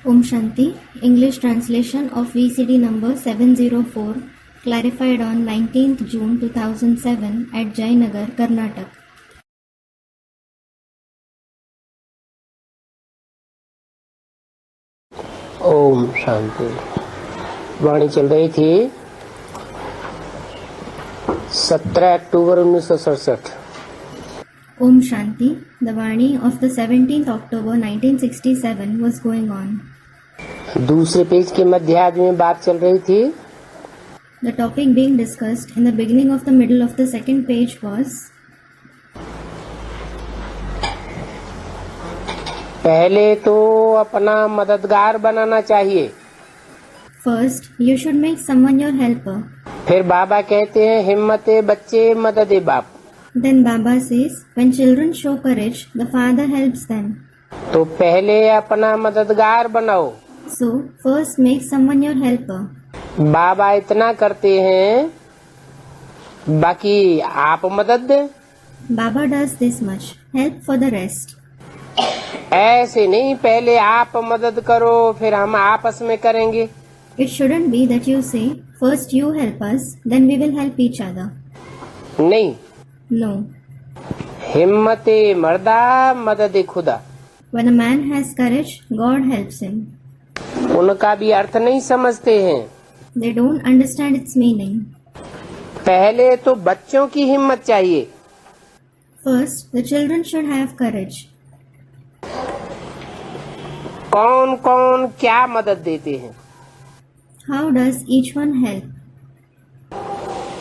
Om Shanti, English translation of VCD number 704, clarified on 19th June 2007 at Jayanagar, Karnataka. Om Shanti. वाणी चल रही थी 17 अक्टूबर 1967। Om Shanti, the Vani of the 17th October 1967 was going on. दूसरे page के मध्यार्ध में बात चल रही थी। The topic being discussed in the beginning of the middle of the second page was, पहले तो अपना मददगार बनाना चाहिए। first, you should make someone your helper. फिर बाबा कहते हैं हिम्मते बच्चे मददे बाप। Then Baba says, when children show courage, the father helps them. तो पहले अपना मददगार बनाओ। So, first make someone your helper. बाबा इतना करते हैं, बाकी आप मदद दें। Baba does this much. Help for the rest. ऐसे नहीं पहले आप मदद करो फिर हम आपस में करेंगे। It shouldn't be that you say, first you help us, then we will help each other. नहीं, No. हिम्मते मर्दा मदद खुदा। When a man has courage, God helps him. उनका भी अर्थ नहीं समझते हैं। They don't understand its meaning. पहले तो बच्चों की हिम्मत चाहिए। First, the children should have courage. कौन कौन क्या मदद देते हैं? How does each one help?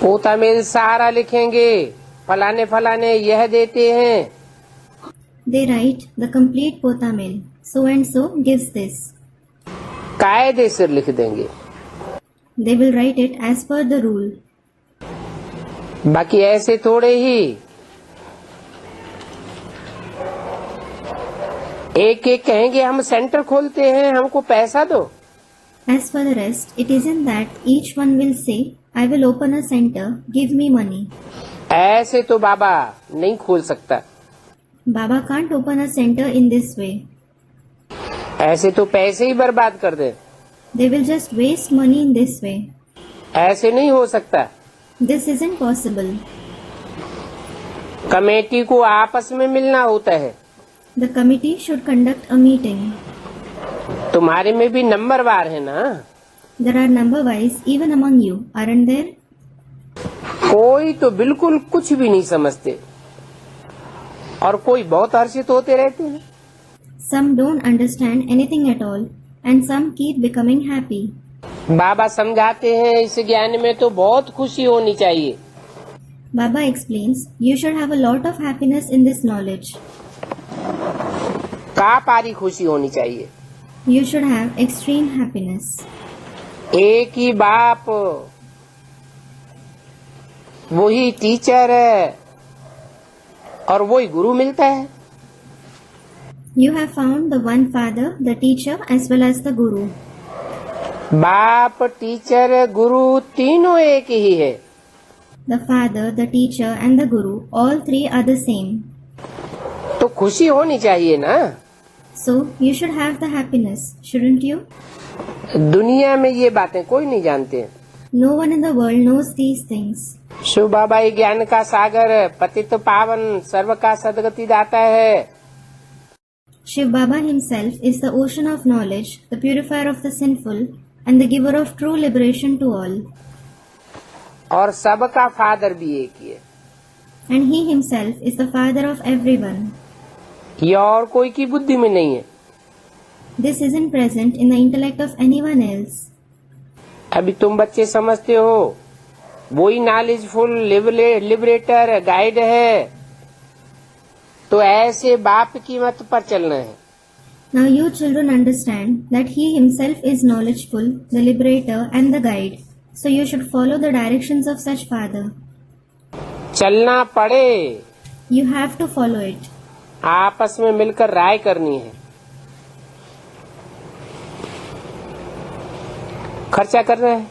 पोता मेल सारा लिखेंगे, फलाने फलाने यह देते हैं। They write the complete pota mail. So and so gives this. कायदे से लिख देंगे। They will write it as per the rule. बाकी ऐसे थोड़े ही एक एक कहेंगे हम सेंटर खोलते हैं हमको पैसा दो। As for the rest, it isn't that each one will say, I will open a center, give me money. ऐसे तो बाबा नहीं खोल सकता। Baba can't open a center in this way. ऐसे तो पैसे ही बर्बाद कर दे। They will just waste money in this way. ऐसे नहीं हो सकता। This isn't possible. कमेटी को आपस में मिलना होता है। The committee should conduct a meeting. तुम्हारे में भी नंबरवार है ना? There are number wise even among you, aren't there? कोई तो बिल्कुल कुछ भी नहीं समझते और कोई बहुत हर्षित होते रहते हैं। Some don't understand anything at all, and some keep becoming happy. बाबा समझाते हैं इस ज्ञान में तो बहुत खुशी होनी चाहिए। Baba explains, you should have a lot of happiness in this knowledge. का पारी खुशी होनी चाहिए। You should have extreme happiness. एक ही बाप, वही टीचर है और वही गुरु मिलता है। You have found the one father, the teacher as well as the guru. बाप टीचर गुरु तीनों एक ही है। The father, the teacher and the guru, all three are the same. तो खुशी होनी चाहिए ना। So, you should have the happiness, shouldn't you? दुनिया में ये बातें कोई नहीं जानते। No one in the world knows these things. Shiv बाबा ही ज्ञान का सागर, पतित पावन, सर्व का सदगति दाता है। Shiv Baba himself is the ocean of knowledge, the purifier of the sinful, and the giver of true liberation to all. और सबका फादर भी एक ही है। And he himself is the father of everyone. ये और कोई की बुद्धि में नहीं है। This isn't present in the intellect of anyone else. अभी तुम बच्चे समझते हो वही नॉलेजफुल लिबरेटर गाइड है, तो ऐसे बाप की मत पर चलना है। Now you children understand that he himself is knowledgeful, the liberator and the guide. So you should follow the directions of such father. चलना पड़े, You have to follow it. आपस में मिलकर राय करनी है। खर्चा कर रहे हैं।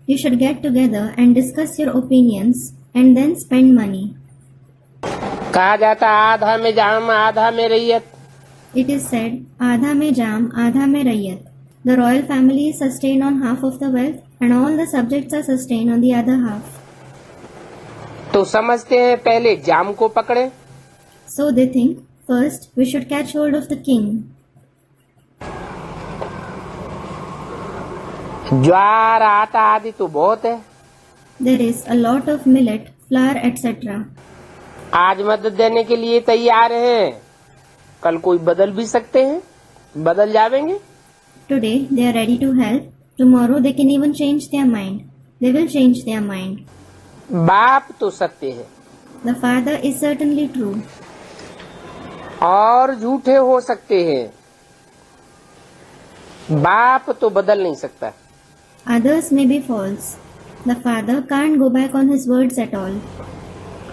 You should get together and discuss your opinions and then spend money. कहा जाता आधा में जाम आधा में रैयत। It is said, आधा में जाम, आधा में रैयत. The royal family is sustained on half of the wealth and all the subjects are sustained on the other half. तो समझते हैं पहले जाम को पकड़े. So they think, first we should catch hold of the king. ज्वार आटा आदि तो बहुत है. There is a lot of millet, flour, etc. आज मदद देने के लिए तैयार हैं, कल कोई बदल भी सकते हैं, बदल जाएंगे. Today they are ready to help. Tomorrow they can even change their mind. They will change their mind. बाप तो सत्य है The father is certainly true. और झूठे हो सकते हैं. बाप तो बदल नहीं सकता. Others may be false. The father can't go back on his words at all.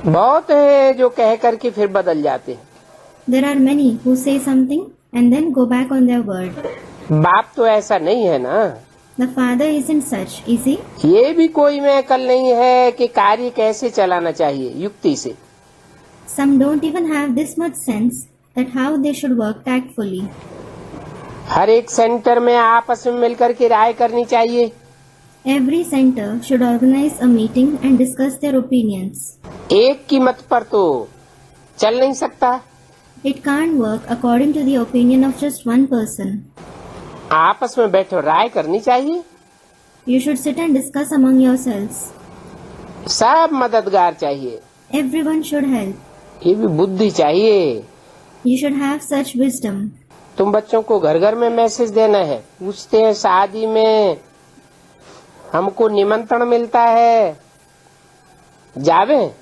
बहुत है जो कह करके फिर बदल जाते हैं. There are many who say something and then go back on their word. बाप तो ऐसा नहीं है ना. The father isn't such, is he? ये भी कोई में अकल नहीं है कि कार्य कैसे चलाना चाहिए युक्ति से. Some don't even have this much sense that how they should work tactfully. हर एक सेंटर में आपस में मिलकर के राय करनी चाहिए. Every center should organize a meeting and discuss their opinions. एक की मत पर तो चल नहीं सकता. It can't work according to the opinion of just one person. आपस में बैठो राय करनी चाहिए. You should sit and discuss among yourselves. सब मददगार चाहिए. Everyone should help. ये भी बुद्धि चाहिए. You should have such wisdom. तुम बच्चों को घर घर में मैसेज देना है. पूछते हैं शादी में हमको निमंत्रण मिलता है, जावे.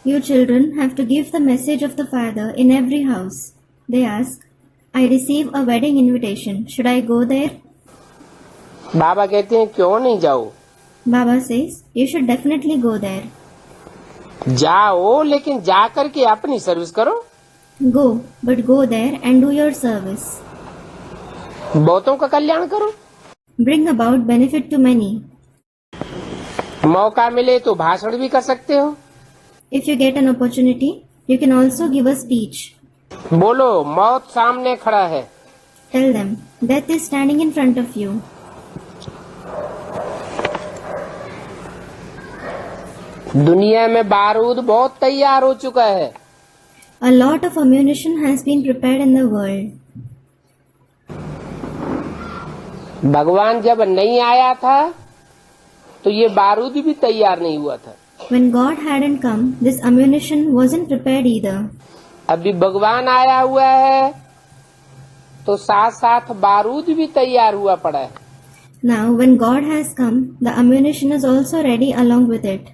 You children have to give the message of the father in every house. They ask, I receive a wedding invitation. Should I go there? बाबा कहते हैं क्यों नहीं जाओ. Baba says, you should definitely go there. जाओ लेकिन जा करके अपनी सर्विस करो. Go, but go there and do your service. बहुतों का कल्याण करो. Bring about benefit to many. मौका मिले तो भाषण भी कर सकते हो. If you get an opportunity, you can also give a speech. बोलो मौत सामने खड़ा है. Tell them, death is standing in front of you. दुनिया में बारूद बहुत तैयार हो चुका है. A lot of ammunition has been prepared in the world. भगवान जब नहीं आया था तो ये बारूद भी तैयार नहीं हुआ था. When God hadn't come, this ammunition wasn't prepared either. अभी भगवान आया हुआ है तो साथ साथ बारूद भी तैयार हुआ पड़ा है. Now, when God has come, the ammunition is also ready along with it.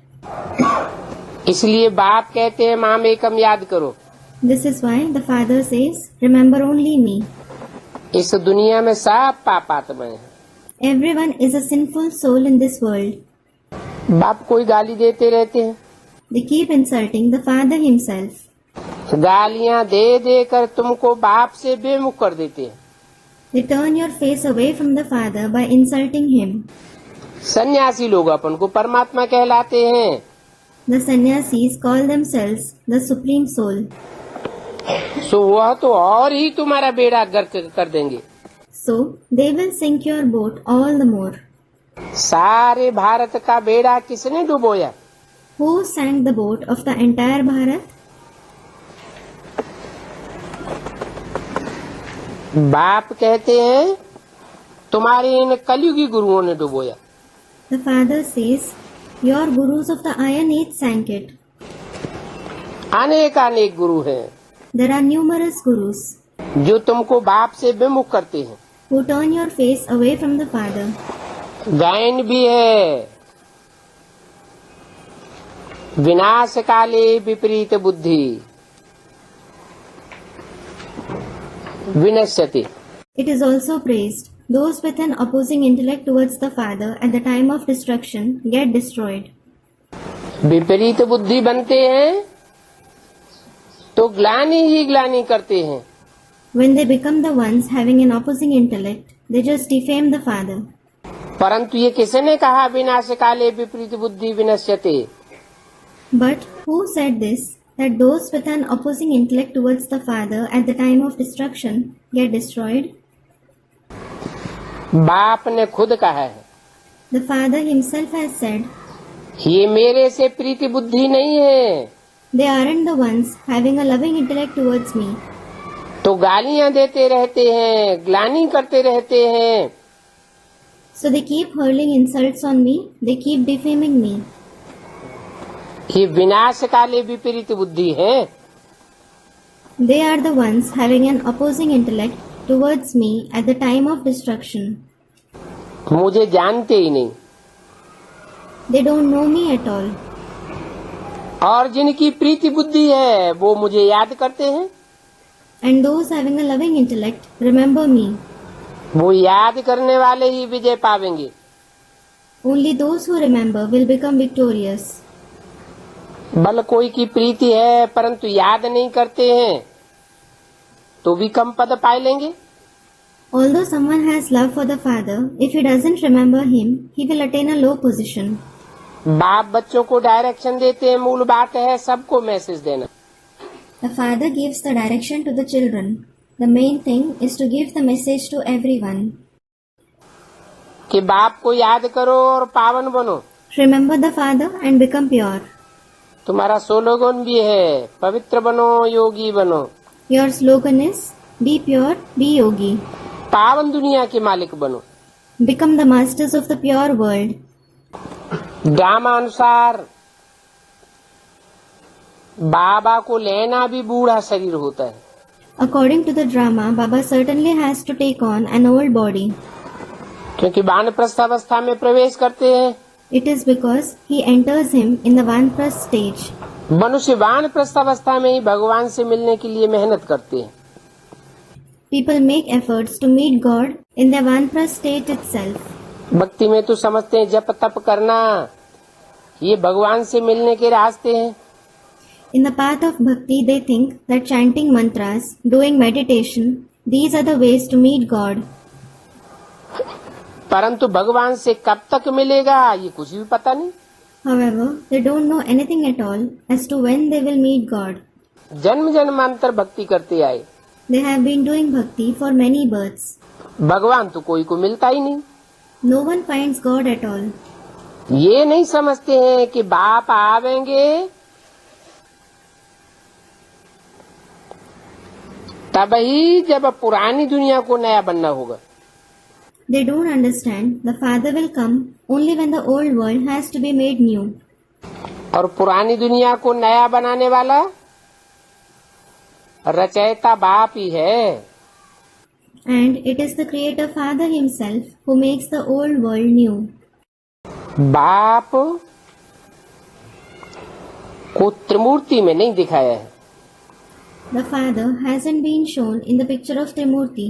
इसलिए बाप कहते हैं माम एकम याद करो. This is why the Father says, remember only me. इस दुनिया में सब पापात्मा है. Everyone is a sinful soul in this world. बाप कोई गाली देते रहते हैं. They keep insulting the Father himself. गालियां दे दे कर तुमको बाप से बेमुख कर देते हैं. They turn your face away from the Father by insulting him. सन्यासी लोग अपन को परमात्मा कहलाते हैं. The sannyasis call themselves the Supreme Soul. सो वह तो और ही तुम्हारा बेड़ा गर्क कर देंगे. So, they will sink your boat all the more. सारे भारत का बेड़ा किसने डुबोया? Who sank the boat of the entire Bharat? बाप कहते हैं तुम्हारे इन कलयुगी गुरुओं ने डुबोया. The Father says, your gurus of the Iron Age sank it. अनेक अनेक गुरु हैं There are numerous gurus जो तुमको बाप से विमुख करते हैं. who turn your face away from the Father. गायन भी है, विनाश काले विपरीत बुद्धि विनश्यति. It is also praised, those with an opposing intellect towards the Father at the time of destruction get destroyed. विपरीत बुद्धि बनते हैं तो ग्लानि ही ग्लानि करते हैं. When they become the ones having an opposing intellect, they just defame the Father. परंतु ये किसने कहा विनाश काले विपरीत बुद्धि विनश्यते? But who said this, that those with an opposing intellect towards the Father at the time of destruction get destroyed? बाप ने खुद कहा है, The Father himself has said, ये मेरे से प्रीति बुद्धि नहीं है, they aren't the ones having a loving intellect towards me. तो गालियां देते रहते हैं, ग्लानि करते रहते हैं। So they keep hurling insults on me, they keep defaming me. ये विनाश काले विपरीत बुद्धि है। They are the ones having an opposing intellect towards me at the time of destruction. मुझे जानते ही नहीं। They don't know me at all. और जिनकी प्रीति बुद्धि है वो मुझे याद करते हैं। And those having a loving intellect remember me. वो याद करने वाले ही विजय पावेंगे। Only those who remember will become victorious. बल कोई की प्रीति है परंतु याद नहीं करते हैं तो भी कम पद पाए लेंगे। Although someone has love for the Father, if he doesn't remember him, he will attain a low position. बाप बच्चों को डायरेक्शन देते हैं, मूल बात है सबको मैसेज देना। The Father gives the direction to the children. The main thing is to give the message to everyone. कि बाप को याद करो और पावन बनो। Remember the Father and become pure. तुम्हारा स्लोगन भी है, पवित्र बनो योगी बनो। Your slogan is, be pure, be yogi. पावन दुनिया के मालिक बनो। Become the masters of the pure world. Drama अनुसार बाबा को लेना भी बूढ़ा शरीर होता है। According to the drama, Baba certainly has to take on an old body. क्योंकि वानप्रस्थ अवस्था में प्रवेश करते हैं। It is because he enters him in the Vanprastha stage. मनुष्य वानप्रस्थ अवस्था में ही भगवान से मिलने के लिए मेहनत करते हैं। People make efforts to meet God in their Vanprastha state itself. भक्ति में तो समझते हैं जप तप करना ये भगवान से मिलने के रास्ते हैं। In the path of bhakti, they think that chanting mantras, doing meditation, these are the ways to meet God. परंतु भगवान से कब तक मिलेगा ये कुछ भी पता नहीं। However, they don't know anything at all as to when they will meet God. जन्म जन्मांतर भक्ति करते आए, They have been doing bhakti for many births. भगवान तो कोई को मिलता ही नहीं। No one finds God at all. ये नहीं समझते हैं कि बाप आवेंगे तब ही जब पुरानी दुनिया को नया बनना होगा। They don't understand the Father will come only when the old world has to be made new. और पुरानी दुनिया को नया बनाने वाला रचयिता बाप ही है। And it is the Creator Father himself who makes the old world new. बाप को त्रिमूर्ति में नहीं दिखाया है। The Father hasn't been shown in the picture of Trimurti.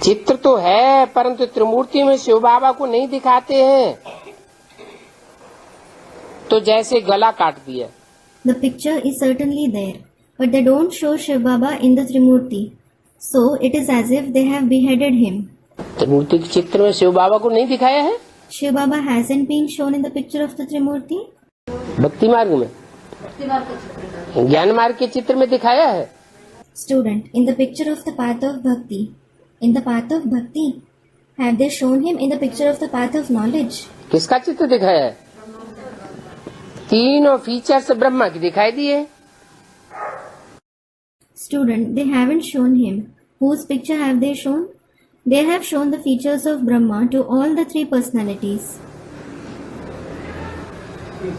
चित्र तो है परंतु त्रिमूर्ति में शिव बाबा को नहीं दिखाते हैं। तो जैसे गला काट दिया। The picture is certainly there, but they don't show Shiv Baba in the Trimurti. So it is as if they have beheaded him. त्रिमूर्ति के चित्र में शिव बाबा को नहीं दिखाया है। Shiv Baba hasn't been shown in the picture of the Trimurti. भक्ति मार्ग में, ज्ञान मार्ग के चित्र में दिखाया है। Student, in the picture of the path of bhakti. In the path of bhakti, have they shown him in the picture of the path of knowledge? किसका चित्र दिखाया है? तीनों फीचर्स ब्रह्मा की दिखाई दिए। Student, they haven't shown him. Whose picture have they shown? They have shown the features of Brahma to all the three personalities.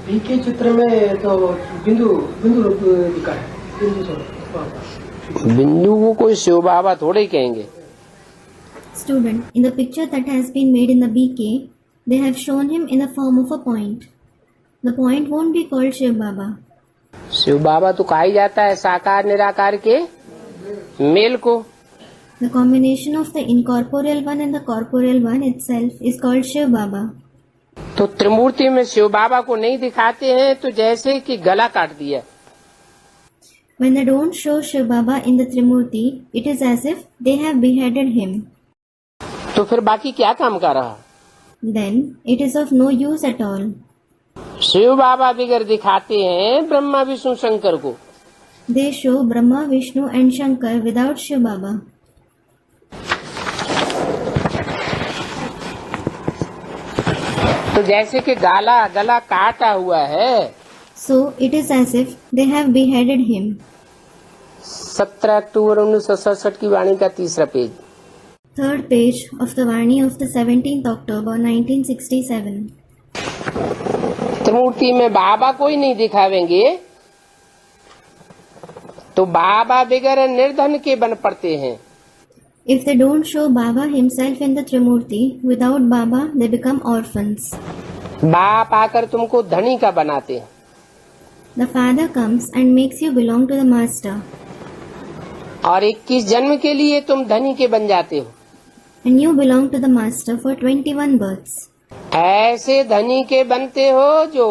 P के चित्र में तो बिंदु बिंदु रूप दिखा है। बिंदु स्वरूप। बिंदु को कोई शिव बाबा थोड़े ही कहेंगे। Student, in the picture that has been made in the BK, they have shown him in the form of a point. The point won't be called Shiv Baba. Shiv बाबा तो कहा ही जाता है साकार निराकार के मेल को। The combination of the incorporeal one and the corporeal one itself is called Shiv Baba. तो त्रिमूर्ति में शिव बाबा को नहीं दिखाते हैं तो जैसे कि गला काट दिया। When they don't show Shiv Baba in the Trimurti, it is as if they have beheaded him. तो फिर बाकी क्या काम कर रहा? Then it is of no use at all. Shiv बाबा बिगर दिखाते हैं ब्रह्मा विष्णु शंकर को। They show Brahma, Vishnu and Shankar without Shiv Baba. तो जैसे कि गला काटा हुआ है। So it is as if they have beheaded him. 17 अक्टूबर 1967 की वाणी का 3रा page. Third page of the Vani of the 17th October 1967. त्रिमूर्ति में बाबा कोई नहीं दिखावेंगे तो बाबा बिगर निर्धन के बन पड़ते हैं। If they don't show Baba himself in the Trimurti, without Baba they become orphans. बाप आकर तुमको धनी का बनाते हैं। The father comes and makes you belong to the master. और 21 जन्म के लिए तुम धनी के बन जाते हो। And you belong to the master for 21 births. ऐसे धनी के बनते हो जो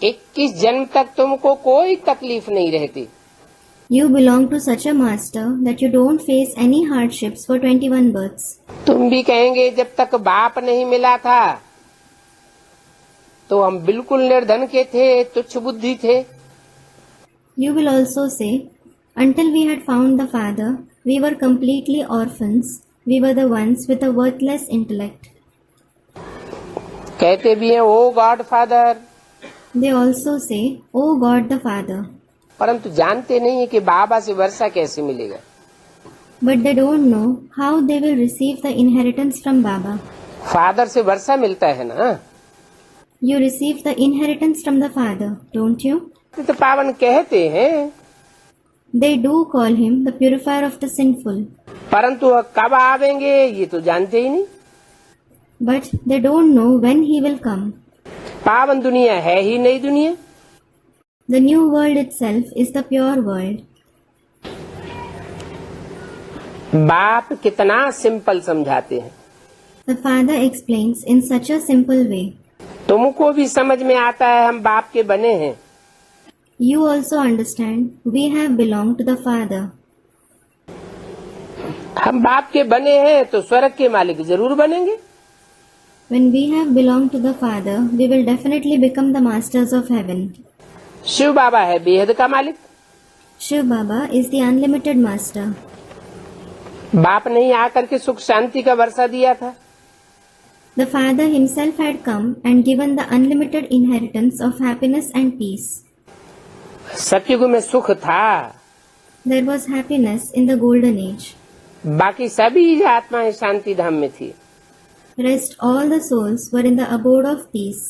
21 जन्म तक तुमको कोई तकलीफ नहीं रहती। You belong to such a master that you don't face any hardships for 21 births. तुम भी कहेंगे जब तक बाप नहीं मिला था तो हम बिल्कुल निर्धन के थे, तुच्छ बुद्धि थे। You will also say, until we had found the father, we were completely orphans. We were the ones with a worthless intellect. कहते भी हैं O God father. They also say, O God the Father. परंतु जानते नहीं है कि बाबा से वर्षा कैसे मिलेगा। But they don't know how they will receive the inheritance from Baba. Father से वर्षा मिलता है ना। You receive the inheritance from the Father, don't you? तो पावन कहते हैं They do call him the purifier of the sinful. परंतु कब आवेंगे ये तो जानते ही नहीं। But they don't know when he will come. पावन दुनिया है ही नई दुनिया। The new world itself is the pure world. बाप कितना सिंपल समझाते हैं। The Father explains in such a simple way. तुमको भी समझ में आता है हम बाप के बने हैं। You also understand we have belonged to the Father. हम बाप के बने हैं तो स्वर्ग के मालिक जरूर बनेंगे। When we have belonged to the Father, we will definitely become the masters of heaven. Shiv बाबा है बेहद का मालिक। Shiv Baba is the unlimited master. बाप नहीं आकर के सुख शांति का वर्षा दिया था। The Father himself had come and given the unlimited inheritance of happiness and peace. सतयुग में सुख था। There was happiness in the golden age. बाकी सभी आत्माएं शांति धाम में थी। Rest all the souls were in the abode of peace.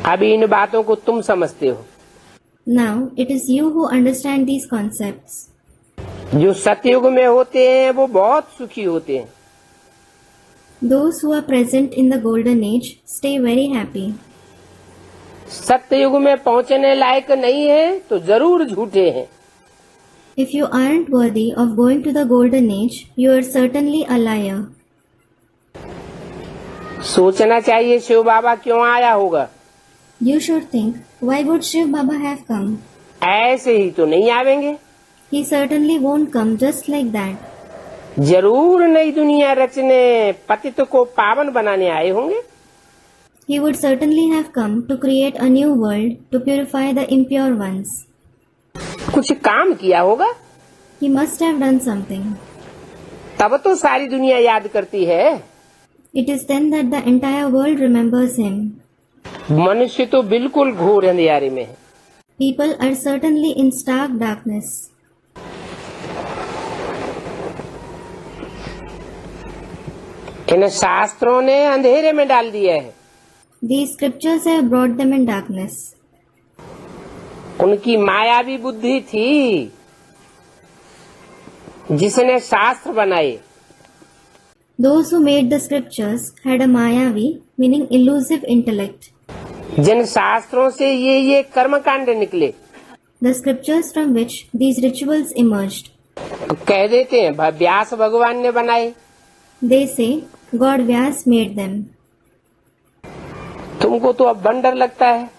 अभी इन बातों को तुम समझते हो। Now it is you who understand these concepts. जो सतयुग में होते हैं वो बहुत सुखी होते हैं। Those who are present in the golden age stay very happy. सत्ययुग में पहुंचने लायक नहीं है तो जरूर झूठे हैं। If you aren't worthy of going to the golden age, you are certainly a liar. सोचना चाहिए शिव बाबा क्यों आया होगा। You should think, why would Shiv Baba have come? ऐसे ही तो नहीं आवेंगे। He certainly won't come just like that. जरूर नई दुनिया रचने पतित को पावन बनाने आए होंगे। He would certainly have come to create a new world to purify the impure ones. कुछ काम किया होगा He must have done something. तब तो सारी दुनिया याद करती है। It is then that the entire world remembers him. मनुष्य तो बिल्कुल घोर अंधियारे में है। People are certainly in stark darkness. इन शास्त्रों ने अंधेरे में डाल दिया है। These scriptures have brought them in darkness. उनकी मायावी बुद्धि थी जिसने शास्त्र बनाए। Those who made the scriptures had a Mayavi, meaning illusive intellect. जिन शास्त्रों से ये कर्मकांड निकले The scriptures from which these rituals emerged. कह देते हैं व्यास भगवान ने बनाए। They say God Vyas made them. तुमको तो अब बंडर लगता है।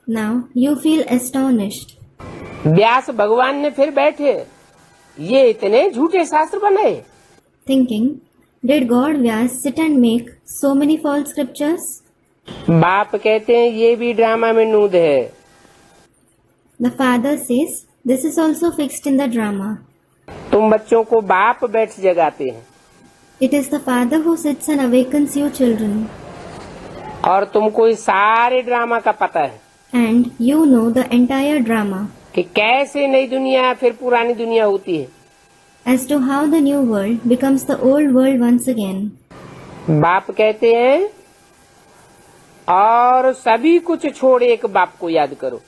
Now you feel astonished. व्यास भगवान ने फिर बैठे ये इतने झूठे शास्त्र बनाए। Thinking, did God Vyas sit and make so many false scriptures? बाप कहते हैं ये भी ड्रामा में नूद है। The father says, this is also fixed in the drama. तुम बच्चों को बाप बैठ जगाते हैं It is the father who sits and awakens you children. और तुमको इस सारे ड्रामा का पता है And you know the entire drama कि कैसे नई दुनिया फिर पुरानी दुनिया होती है। as to how the new world becomes the old world once again. बाप कहते हैं और सभी कुछ छोड़ एक बाप को याद करो।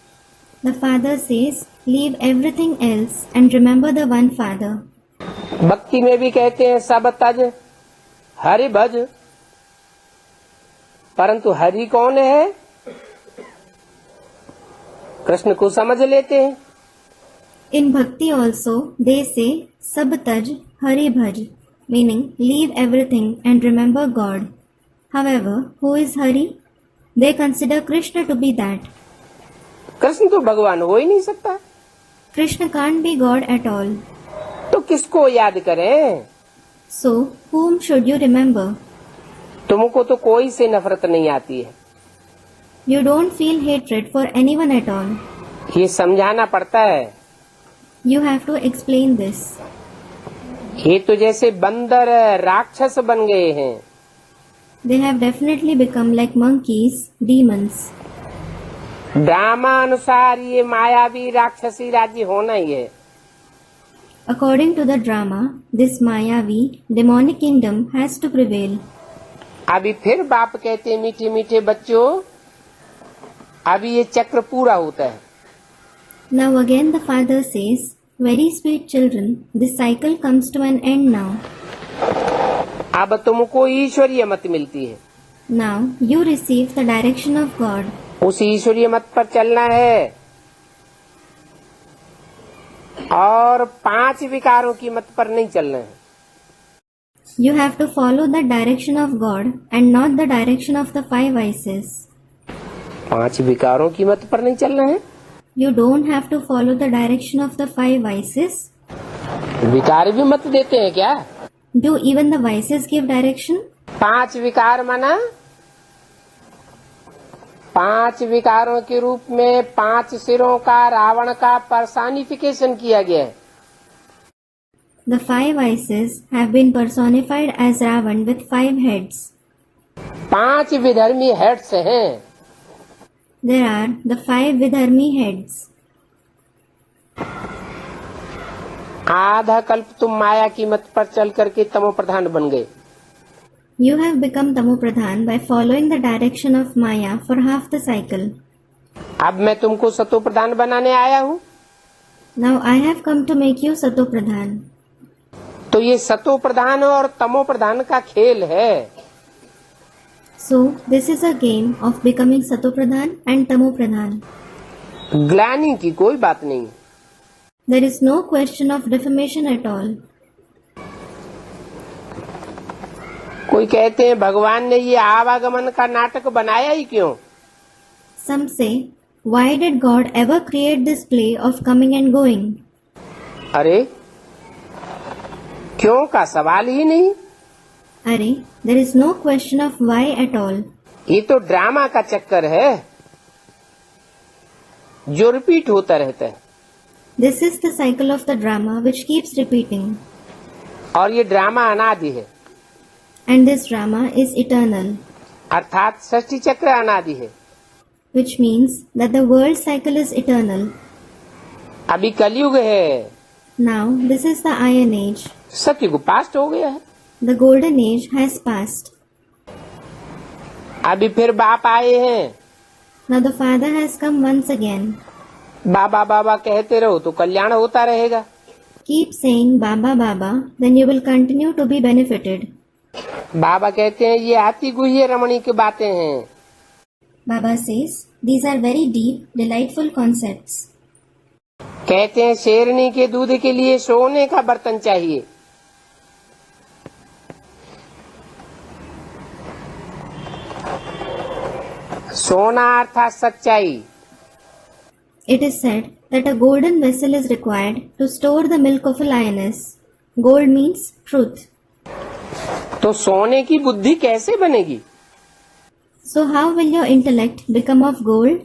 The father says, leave everything else and remember the one father. भक्ति में भी कहते हैं सब तज हरि भज, परंतु हरि कौन है कृष्ण को समझ लेते हैं। In bhakti also, they say, sab taj hari bhaj, meaning leave everything and remember God. However, who is Hari? They consider Krishna to be that. Krishna तो भगवान हो ही नहीं सकता, Krishna can't be God at all. तो किसको याद करें। So, whom should you remember? तुमको तो कोई से नफरत नहीं आती है, You don't feel hatred for anyone at all. ये समझाना पड़ता है। You have to explain this. ये तो जैसे बंदर राक्षस बन गए हैं। They have definitely become like monkeys, demons. Drama अनुसार ये मायावी राक्षसी राज्य होना ही है। According to the drama, this Mayavi, demonic kingdom has to prevail. अभी फिर बाप कहते मीठे मीठे बच्चों, अभी ये चक्र पूरा होता है। Now again the father says, very sweet children, this cycle comes to an end now. अब तुमको ईश्वरीय मत मिलती है, Now you receive the direction of God. उस ईश्वरीय मत पर चलना है और 5 विकारों की मत पर नहीं चलना है। You have to follow the direction of God and not the direction of the 5 vices. 5 विकारों की मत पर नहीं चलना है। You don't have to follow the direction of the 5 vices. विकार भी मत देते हैं क्या? Do even the vices give direction? 5 विकार माना 5 विकारों के रूप में 5 सिरों का रावण का पर्सनिफिकेशन किया गया है। The 5 vices have been personified as Ravan with 5 heads. 5 विधर्मी heads हैं। There are the 5 Vidharmi heads. आधा कल्प तुम माया की मत पर चल करके तमो प्रधान बन गए। You have become Tamo Pradhan by following the direction of Maya for half the cycle. अब मैं तुमको सतो प्रधान बनाने आया हूँ। Now I have come to make you Sato Pradhan. तो ये सतो प्रधान और तमो प्रधान का खेल है। So this is a game of becoming Sato Pradhan and Tamo Pradhan. ग्लानि की कोई बात नहीं। There is no question of defamation at all. कोई कहते हैं भगवान ने ये आवागमन का नाटक बनाया ही क्यों? Some say, why did God ever create this play of coming and going? अरे क्यों का सवाल ही नहीं। Arey, there is no question of why at all. ये तो ड्रामा का चक्कर है जो रिपीट होता रहता है। This is the cycle of the drama which keeps repeating. और ये ड्रामा अनादि है, And this drama is eternal, अर्थात सृष्टि चक्र अनादि है। which means that the world cycle is eternal. अभी कलयुग है, Now this is the Iron Age. सतयुग पास्ट हो गया है। The Golden Age has passed. अभी फिर बाप आए हैं। Now the Father has come once again. बाबा बाबा कहते रहो तो कल्याण होता रहेगा। Keep saying Baba Baba, then you will continue to be benefited. बाबा कहते हैं ये अति गुह्य रमणीक बातें हैं। Baba says, these are very deep, delightful concepts. कहते हैं शेरनी के दूध के लिए सोने का बर्तन चाहिए। सोना अर्थात सच्चाई। It is said that a golden vessel is required to store the milk of a lioness. Gold means truth. तो सोने की बुद्धि कैसे बनेगी? So how will your intellect become of gold?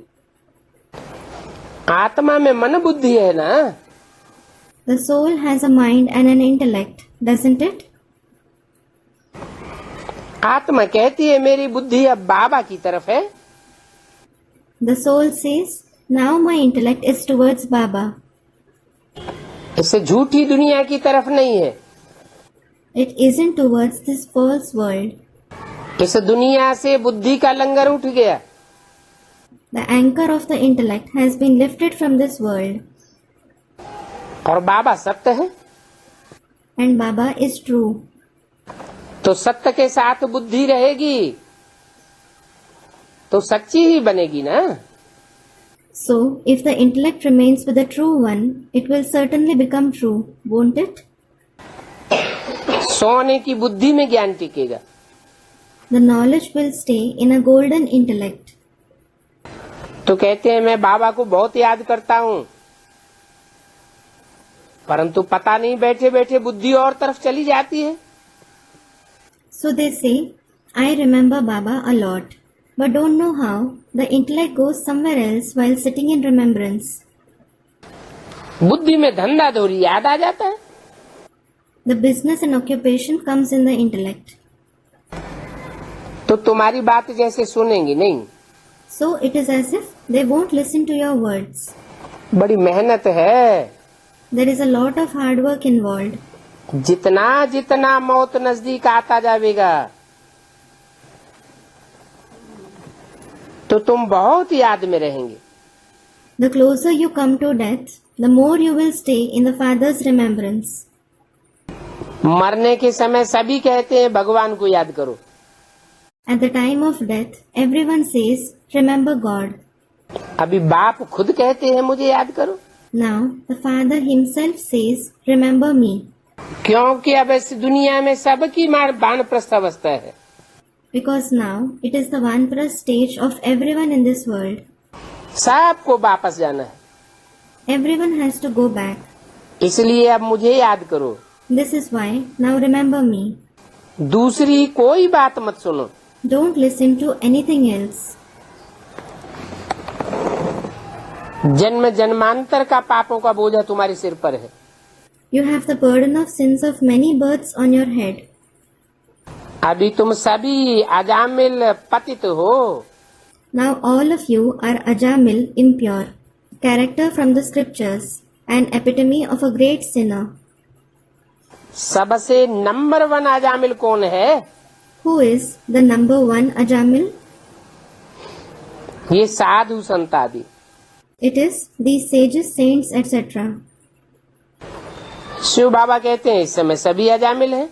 आत्मा में मन बुद्धि है ना, The soul has a mind and an intellect, doesn't it? आत्मा कहती है मेरी बुद्धि अब बाबा की तरफ है, The soul says, now my intellect is towards Baba. इससे झूठी दुनिया की तरफ नहीं है, It isn't towards this false world. इस दुनिया से बुद्धि का लंगर उठ गया, The anchor of the intellect has been lifted from this world, और बाबा सत्य है, and Baba is true. तो सत्य के साथ बुद्धि रहेगी तो सच्ची ही बनेगी ना। So, if the intellect remains with the true one, it will certainly become true, won't it? सोने की बुद्धि में ज्ञान टिकेगा, The knowledge will stay in a golden intellect. तो कहते हैं मैं बाबा को बहुत याद करता हूँ, परंतु पता नहीं बैठे बैठे बुद्धि और तरफ चली जाती है। So they say, I remember Baba a lot, but don't know how the intellect goes somewhere else while sitting in remembrance. बुद्धि में धंधा धोरी याद आ जाता है, The business and occupation comes in the intellect. तो तुम्हारी बात जैसे सुनेंगी नहीं, So it is as if they won't listen to your words. बड़ी मेहनत है, There is a lot of hard work involved. जितना जितना मौत नजदीक आता जाएगा तो तुम बहुत याद में रहेंगे। The closer you come to death, the more you will stay in the Father's remembrance. मरने के समय सभी कहते हैं भगवान को याद करो, At the time of death, everyone says, remember God. अभी बाप खुद कहते हैं मुझे याद करो, Now, the Father himself says, remember me. क्योंकि अब इस दुनिया में सबकी मार वानप्रस्थ अवस्था है, Because now, it is the Vanprastha stage of everyone in this world. सबको वापस जाना है, Everyone has to go back. इसलिए अब मुझे याद करो, This is why, now remember me. दूसरी कोई बात मत सुनो। Don't listen to anything else. जन्म जन्मांतर का पापों का बोझा तुम्हारे सिर पर है, You have the burden of sins of many births on your head. अभी तुम सभी अजामिल पतित हो, Now all of you are Ajamil, impure, character from the scriptures, an epitome of a great sinner. सबसे नंबर 1 अजामिल कौन है? Who is the number one Ajamil? ये साधु संत आदि। It is these sages, saints, etc. Shiv बाबा कहते हैं इस समय सभी अजामिल हैं,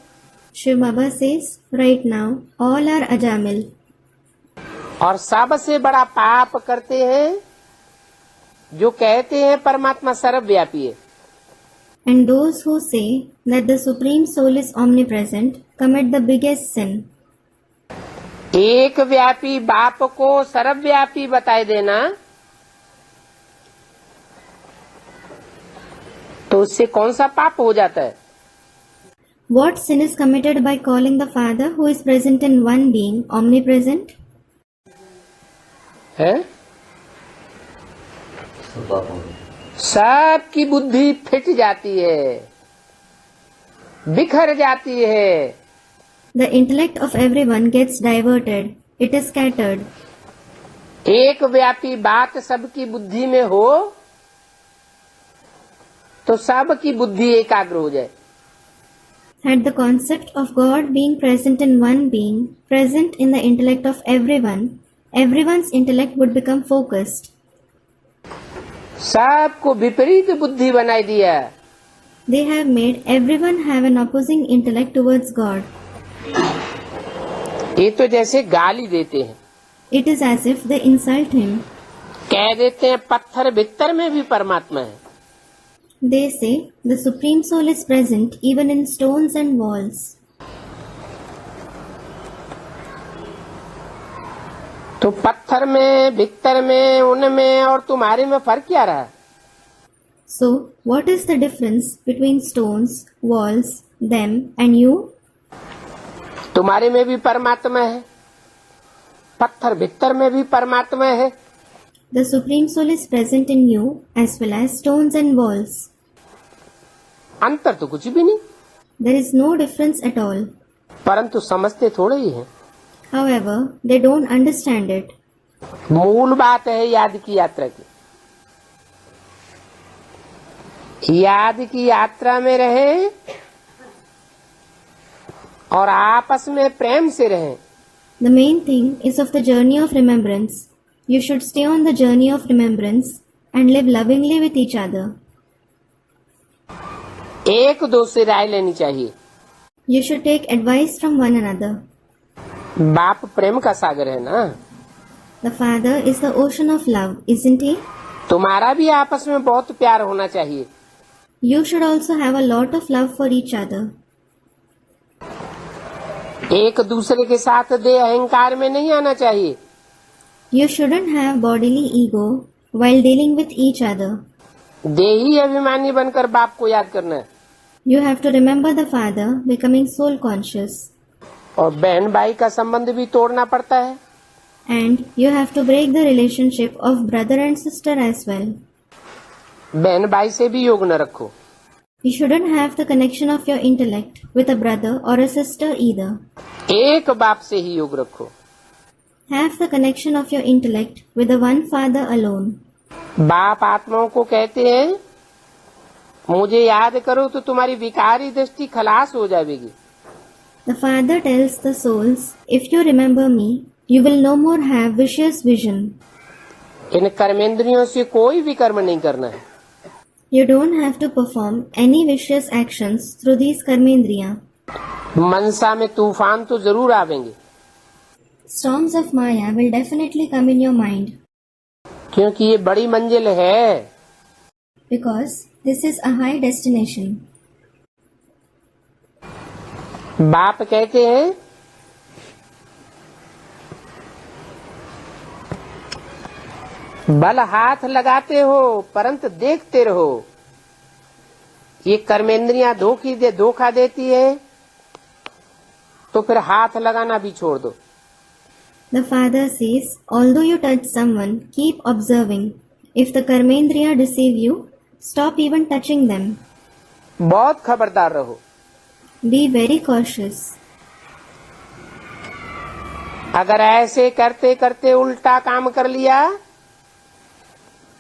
Shiv Baba says, right now, all are Ajamil. और सबसे बड़ा पाप करते हैं जो कहते हैं परमात्मा सर्वव्यापी है। And those who say that the Supreme Soul is omnipresent commit the biggest sin. एक व्यापी बाप को सर्वव्यापी बताए देना तो उससे कौन सा पाप हो जाता है? What sin is committed by calling the Father who is present in one being omnipresent? है? सबकी बुद्धि फिट जाती है, बिखर जाती है। The intellect of everyone gets diverted. It is scattered. एक व्यापी बात सबकी बुद्धि में हो तो सबकी बुद्धि एकाग्र हो जाए। Had the concept of God being present in one being present in the intellect of everyone, everyone's intellect would become focused. सबको विपरीत बुद्धि बनाई दिया। They have made everyone have an opposing intellect towards God. ये तो जैसे गाली देते हैं, It is as if they insult him. कह देते हैं पत्थर भित्तर में भी परमात्मा है। They say the Supreme Soul is present even in stones and walls. तो पत्थर में, भित्तर में, उनमें और तुम्हारे में फर्क क्या रहा? So, what is the difference between stones, walls, them and you? तुम्हारे में भी परमात्मा है पत्थर भीतर में भी परमात्मा है। The Supreme Soul is present in you as well as stones and walls. अंतर तो कुछ भी नहीं, There is no difference at all. परंतु समझते थोड़े ही हैं। However, they don't understand it. मूल बात है याद की यात्रा की। याद की यात्रा में रहें और आपस में प्रेम से रहें। The main thing is of the journey of remembrance. You should stay on the journey of remembrance and live lovingly with each other. एक दो से राय लेनी चाहिए। You should take advice from one another. बाप प्रेम का सागर है ना। The Father is the ocean of love, isn't he? तुम्हारा भी आपस में बहुत प्यार होना चाहिए। You should also have a lot of love for each other. एक दूसरे के साथ दे अहंकार में नहीं आना चाहिए। You shouldn't have bodily ego while dealing with each other. देही अभिमानी बनकर बाप को याद करना है। You have to remember the Father, becoming soul conscious. और बहन भाई का संबंध भी तोड़ना पड़ता है। And you have to break the relationship of brother and sister as well. बहन भाई से भी योग न रखो। You shouldn't have the connection of your intellect with a brother or a sister either. एक बाप से ही योग रखो। Have the connection of your intellect with the one Father alone. बाप आत्माओं को कहते हैं मुझे याद करो तो तुम्हारी विकारी दृष्टि खलास हो जाएगी। The Father tells the souls, if you remember me, you will no more have vicious vision. इन कर्मेंद्रियों से कोई भी कर्म नहीं करना है। You don't have to perform any vicious actions through these karmendriya. मनसा में तूफान तो जरूर आवेंगे। Storms of Maya will definitely come in your mind. क्योंकि ये बड़ी मंजिल है। Because this is a high destination. बाप कहते हैं बल हाथ लगाते हो परंतु देखते रहो। ये कर्मेंद्रियां धोखा देती है तो फिर हाथ लगाना भी छोड़ दो। The Father says, although you touch someone, keep observing. If the karmendriya deceive you, stop even touching them. बहुत खबरदार रहो। Be very cautious. अगर ऐसे करते करते उल्टा काम कर लिया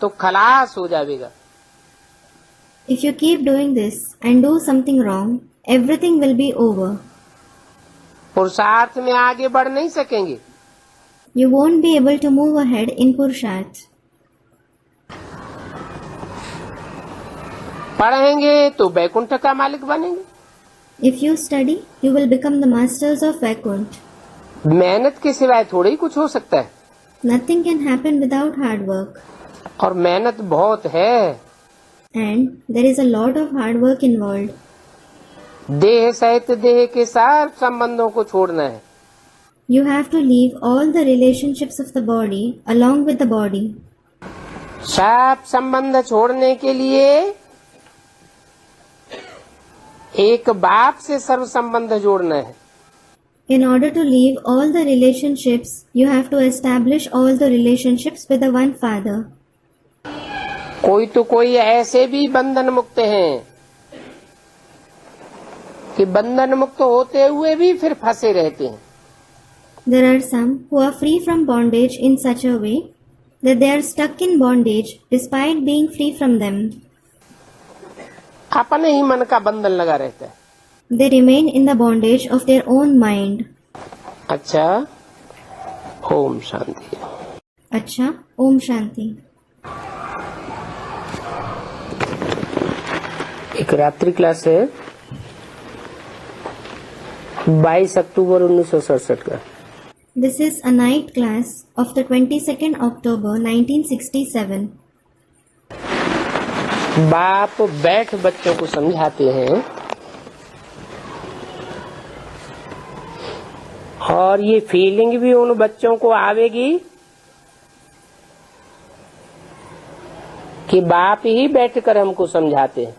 तो खलास हो जाएगा। If you keep doing this and do something wrong, everything will be over. पुरुषार्थ में आगे बढ़ नहीं सकेंगे। You won't be able to move ahead in Purusharth. पढ़ेंगे तो वैकुंठ का मालिक बनेंगे। If you study, you will become the masters of Vaikunt. मेहनत के सिवाय थोड़ा ही कुछ हो सकता है। Nothing can happen without hard work. और मेहनत बहुत है। And there is a lot of hard work involved. देह सहित देह के सारे संबंधों को छोड़ना है। You have to leave all the relationships of the body along with the body. सब संबंध छोड़ने के लिए एक बाप से सर्व संबंध जोड़ना है। In order to leave all the relationships, you have to establish all the relationships with the one Father. कोई तो कोई ऐसे भी बंधन मुक्त हैं कि बंधन मुक्त होते हुए भी फिर फंसे रहते हैं। There are some who are free from bondage in such a way that they are stuck in bondage despite being free from them. अपने ही मन का बंधन लगा रहता है। They remain in the bondage of their own mind. अच्छा, ओम शांति। अच्छा, Om Shanti. एक रात्रि क्लास है 22 अक्टूबर 1967 का। This is a night class of the 22nd October 1967. बाप बैठ बच्चों को समझाते हैं और ये फीलिंग भी उन बच्चों को आवेगी कि बाप ही बैठकर हमको समझाते हैं।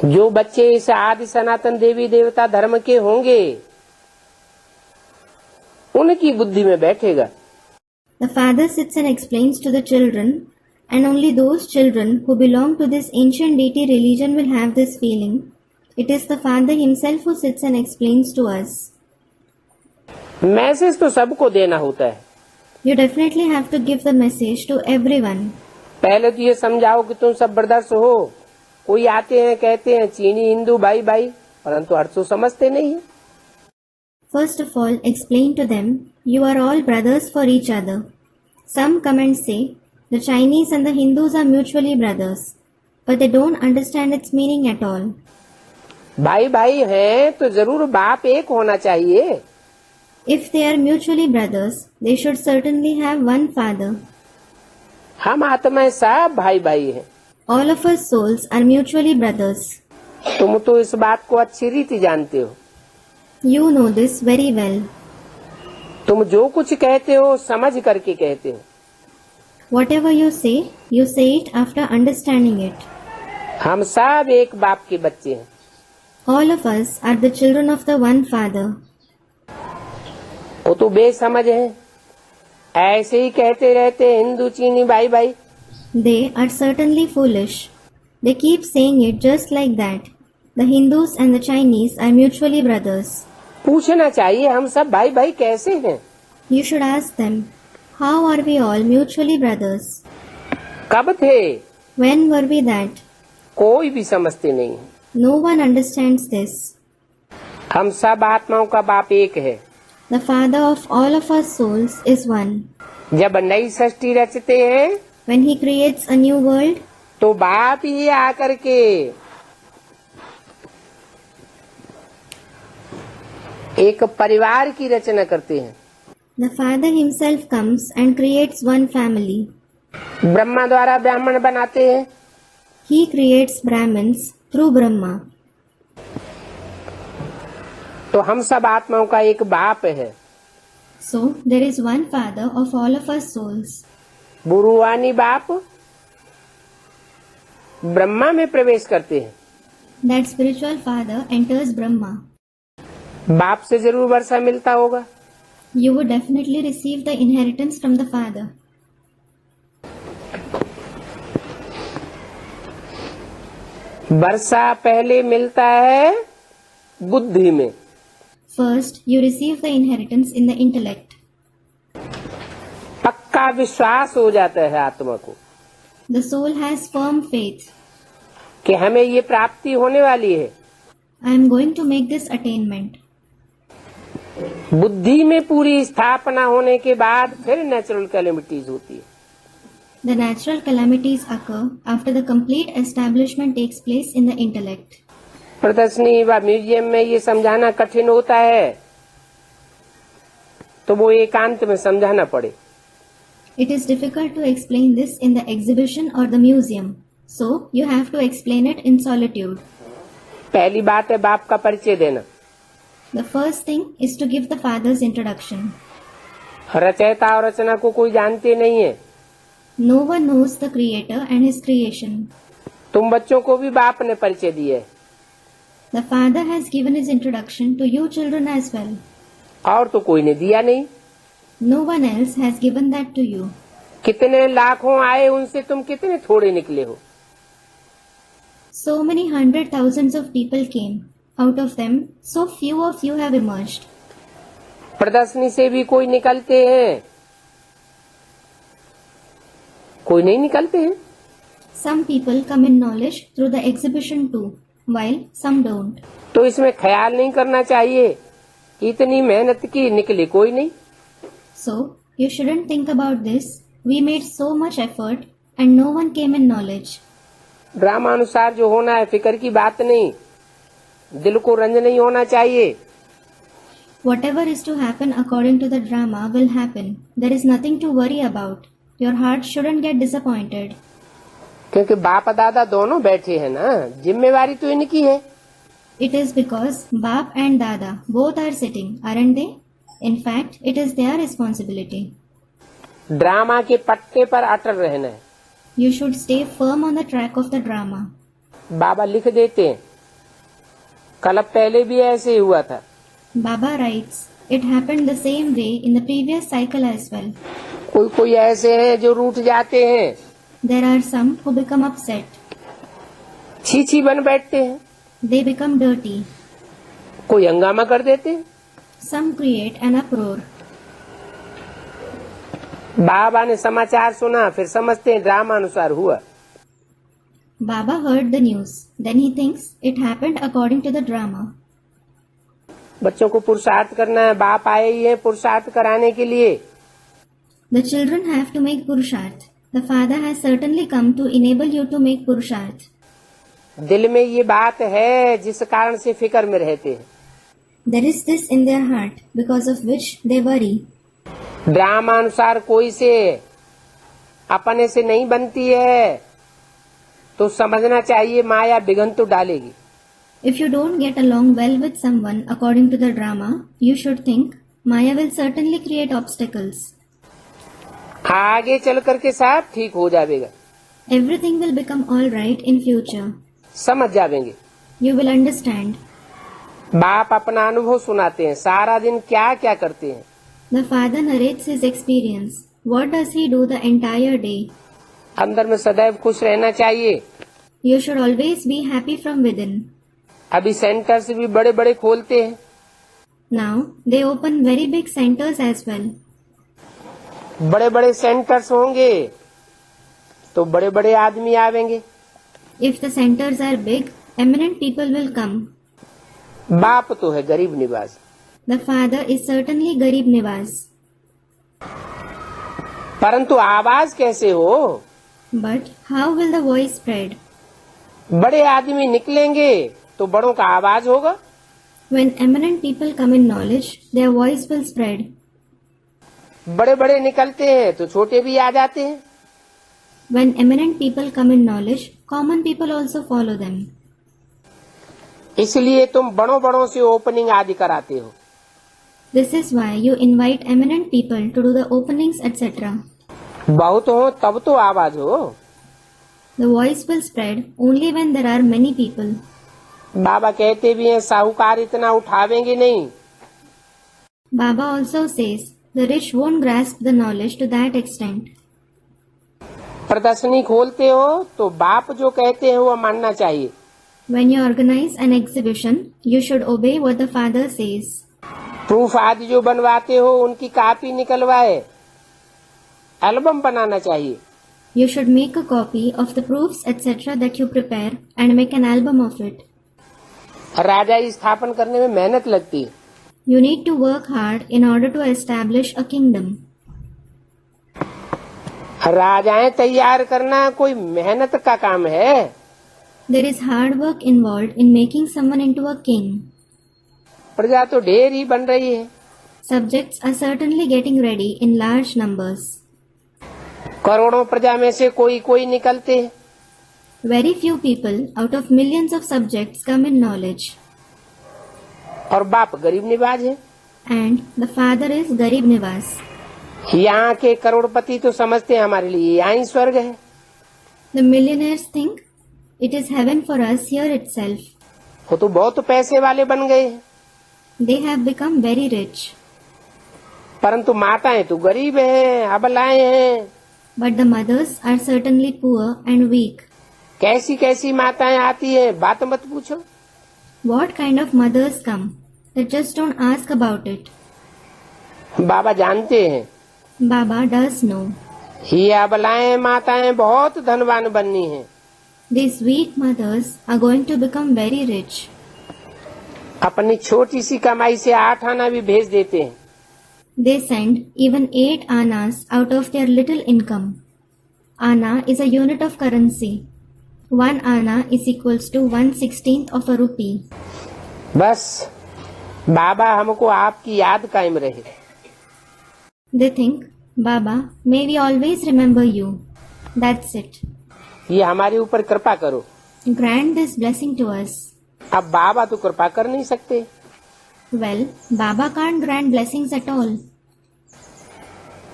जो बच्चे इस आदि सनातन देवी देवता धर्म के होंगे उनकी बुद्धि में बैठेगा। The father sits and explains to the children, and only those children who belong to this ancient deity religion will have this feeling. It is the father himself who sits and explains to us. Message तो सबको देना होता है। You definitely have to give the message to everyone. पहले तो ये समझाओ कि तुम सब ब्रदर्स हो। कोई आते हैं कहते हैं चीनी हिंदू भाई भाई, परंतु अर्थ तो समझते नहीं है। First of all, explain to them, you are all brothers for each other. Some come and say, the Chinese and the Hindus are mutually brothers, but they don't understand its meaning at all. भाई भाई हैं तो जरूर बाप एक होना चाहिए। If they are mutually brothers, they should certainly have one father. हम आत्माएं सब भाई भाई हैं। All of us souls are mutually brothers. तुम तो इस बात को अच्छी रीति जानते हो। You know this very well. तुम जो कुछ कहते हो समझ करके कहते हो। Whatever you say it after understanding it. हम सब एक बाप के बच्चे हैं। All of us are the children of the one father. वो तो बेसमझ है, ऐसे ही कहते रहते हिंदू चीनी भाई भाई। They are certainly foolish. They keep saying it just like that. The Hindus and the Chinese are mutually brothers. पूछना चाहिए हम सब भाई भाई कैसे हैं। You should ask them, how are we all mutually brothers? कब थे? When were we that? कोई भी समझते नहीं है। No one understands this. हम सब आत्माओं का बाप एक है। The father of all of us souls is one. जब नई सृष्टि रचते हैं When he creates a new world, तो बाप ही आकर के एक परिवार की रचना करते हैं। the father himself comes and creates one family. Brahma द्वारा ब्राह्मण बनाते हैं। He creates Brahmins through Brahma. तो हम सब आत्माओं का एक बाप है। So there is one father of all of us souls. बुरुवानी बाप ब्रह्मा में प्रवेश करते हैं। That spiritual father enters Brahma. बाप से जरूर वर्षा मिलता होगा। You would definitely receive the inheritance from the father. वर्षा पहले मिलता है बुद्धि में। First, you receive the inheritance in the intellect. पक्का विश्वास हो जाता है आत्मा को The soul has firm faith. कि हमें ये प्राप्ति होने वाली है। I am going to make this attainment. बुद्धि में पूरी स्थापना होने के बाद फिर नेचुरल कैलेमिटीज होती है। The natural calamities occur after the complete establishment takes place in the intellect. प्रदर्शनी व म्यूजियम में ये समझाना कठिन होता है तो वो एकांत में समझाना पड़े। It is difficult to explain this in the exhibition or the museum, so you have to explain it in solitude. पहली बात है बाप का परिचय देना। The first thing is to give the father's introduction. रचयिता और रचना को कोई जानते नहीं है। No one knows the creator and his creation. तुम बच्चों को भी बाप ने परिचय दिया है। The father has given his introduction to you children as well. और तो कोई ने दिया नहीं। No one else has given that to you. कितने लाखों आए उनसे तुम कितने थोड़े निकले हो। So many hundred thousands of people came. Out of them, so few of you have emerged. प्रदर्शनी से भी कोई निकलते हैं, कोई नहीं निकलते हैं। Some people come in knowledge through the exhibition too, while some don't. तो इसमें ख्याल नहीं करना चाहिए कि इतनी मेहनत की निकले कोई नहीं। So, you shouldn't think about this. We made so much effort and no one came in knowledge. ड्रामानुसार जो होना है फिक्र की बात नहीं, दिल को रंज नहीं होना चाहिए। Whatever is to happen according to the drama will happen. There is nothing to worry about. Your heart shouldn't get disappointed. क्योंकि बाप दादा दोनों बैठे हैं ना, जिम्मेवारी तो इनकी है। It is because Baap and Dada both are sitting, aren't they? In fact, it is their responsibility. Drama के पट्टे पर अटल रहना है। You should stay firm on the track of the drama. बाबा लिख देते हैं कल पहले भी ऐसे ही हुआ था। Baba writes, it happened the same way in the previous cycle as well. कोई कोई ऐसे हैं जो रूठ जाते हैं, There are some who become upset. छी बन बैठते हैं, They become dirty. कोई हंगामा कर देते हैं। Some create an uproar. बाबा ने समाचार सुना, फिर समझते हैं ड्रामा अनुसार हुआ। Baba heard the news. Then he thinks it happened according to the drama. बच्चों को पुरुषार्थ करना है, बाप आए ही है पुरुषार्थ कराने के लिए। The children have to make Purusharth. The Father has certainly come to enable you to make Purusharth. दिल में ये बात है जिस कारण से फिक्र में रहते हैं। There is this in their heart because of which they worry. Drama अनुसार कोई से अपने से नहीं बनती है तो समझना चाहिए माया विघ्न तो डालेगी। If you don't get along well with someone according to the drama, you should think Maya will certainly create obstacles. आगे चल करके सब ठीक हो जाएगा, Everything will become all right in future. समझ जाएंगे। You will understand. बाप अपना अनुभव सुनाते हैं, सारा दिन क्या क्या करते हैं। The Father narrates his experience. What does he do the entire day? अंदर में सदैव खुश रहना चाहिए। You should always be happy from within. अभी सेंटर्स भी बड़े बड़े खोलते हैं। Now they open very big centers as well. बड़े बड़े सेंटर्स होंगे तो बड़े बड़े आदमी आवेंगे। If the centers are big, eminent people will come. बाप तो है गरीब निवास। The Father is certainly Garib Niwas. परंतु आवाज कैसे हो? But how will the voice spread? बड़े आदमी निकलेंगे तो बड़ों का आवाज होगा। When eminent people come in knowledge, their voice will spread. बड़े बड़े निकलते हैं तो छोटे भी आ जाते हैं। When eminent people come in knowledge, common people also follow them. इसलिए तुम बड़ों बड़ों से ओपनिंग आदि कराते हो। This is why you invite eminent people to do the openings, etc. बहुत हो तब तो आवाज हो। The voice will spread only when there are many people. बाबा कहते भी हैं साहूकार इतना उठावेंगे नहीं। Baba also says the rich won't grasp the knowledge to that extent. प्रदर्शनी खोलते हो तो बाप जो कहते हैं वो मानना चाहिए। When you organize an exhibition, you should obey what the Father says. Proof आदि जो बनवाते हो उनकी कॉपी निकलवाए, एल्बम बनाना चाहिए। You should make a copy of the proofs, etc. that you prepare and make an album of it. राजा स्थापन करने में मेहनत लगती है। You need to work hard in order to establish a kingdom. राजाएं तैयार करना कोई मेहनत का काम है। There is hard work involved in making someone into a king. प्रजा तो ढेर ही बन रही है। Subjects are certainly getting ready in large numbers. करोड़ों प्रजा में से कोई कोई निकलते हैं। Very few people out of millions of subjects come in knowledge. और बाप गरीब निवाज है। And the Father is Garib Niwas. यहाँ के करोड़पति तो समझते हैं हमारे लिए यहाँ ही स्वर्ग है। The millionaires think it is heaven for us here itself. वो तो बहुत पैसे वाले बन गए हैं। They have become very rich. परंतु माताएं तो गरीब हैं, अबलाएं हैं। But the mothers are certainly poor and weak. कैसी कैसी माताएं आती हैं, बात मत पूछो। What kind of mothers come? That just don't ask about it. बाबा जानते हैं Baba does know. ये अबलाएं माताएं बहुत धनवान बननी हैं। These weak mothers are going to become very rich. अपनी छोटी सी कमाई से 8 आना भी भेज देते हैं। They send even 8 annas out of their little income. Anna is a unit of currency. 1 anna is equals to 1/16th of a rupee. बस बाबा हमको आपकी याद कायम रहे। They think, Baba, may we always remember you. That's it. ये हमारे ऊपर कृपा करो। Grant this blessing to us. अब बाबा तो कृपा कर नहीं सकते। Well, Baba can't grant blessings at all.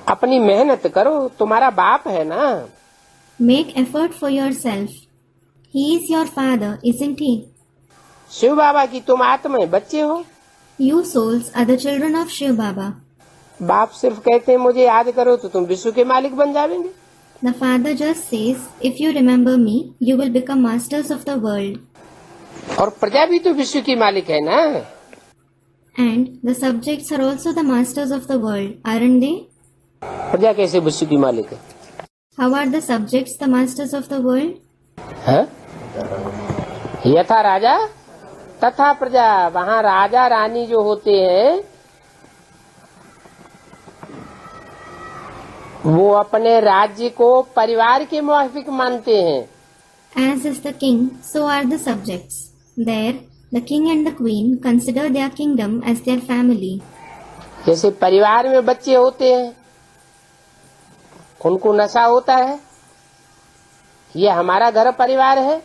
अपनी मेहनत करो, तुम्हारा बाप है ना। Make effort for yourself. He is your father, isn't he? Shiv बाबा की तुम आत्माएं बच्चे हो। You souls are the children of Shiv Baba. बाप सिर्फ कहते हैं मुझे याद करो तो तुम विश्व के मालिक बन जाएंगे। The Father just says, if you remember me, you will become masters of the world. और प्रजा भी तो विश्व की मालिक है ना। And the subjects are also the masters of the world, aren't they? प्रजा कैसे विश्व की मालिक है? How are the subjects the masters of the world? है? यथा राजा तथा प्रजा। वहाँ राजा रानी जो होते हैं वो अपने राज्य को परिवार के मुआफिक मानते हैं। As is the king, so are the subjects. There, the king and the queen consider their kingdom as their family. जैसे परिवार में बच्चे होते हैं उनको नशा होता है, ये हमारा घर परिवार है।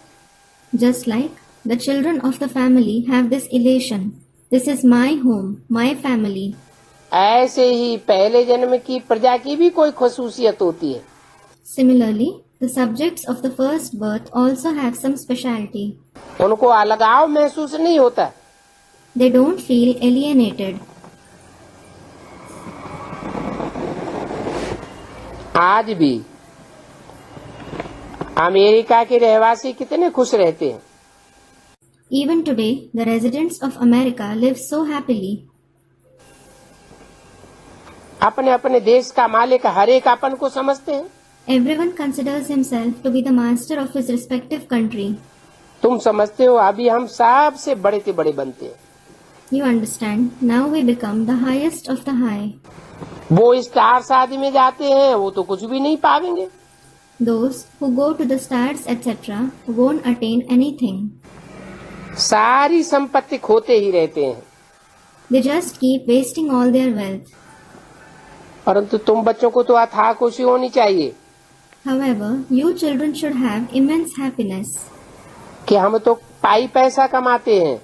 Just like the children of the family have this elation. This is my home, my family. ऐसे ही पहले जन्म की प्रजा की भी कोई खसूसियत होती है। Similarly, the subjects of the first birth also have some specialty. उनको अलगाव महसूस नहीं होता। They don't feel alienated. आज भी अमेरिका के रहवासी कितने खुश रहते हैं। Even today, the residents of America live so happily. अपने अपने देश का मालिक हर एक अपन को समझते हैं। Everyone considers himself to be the master of his respective country. तुम समझते हो अभी हम सबसे बड़े से बड़े बनते हैं। You understand, now we become the highest of the high. वो स्टार शादी में जाते हैं वो तो कुछ भी नहीं पावेंगे। Those who go to the stars, etc., won't attain anything. सारी संपत्ति खोते ही रहते हैं। They just keep wasting all their wealth. परंतु तुम बच्चों को तो अथाह खुशी होनी चाहिए However, you children should have immense happiness. कि हम तो पाई पैसा कमाते हैं,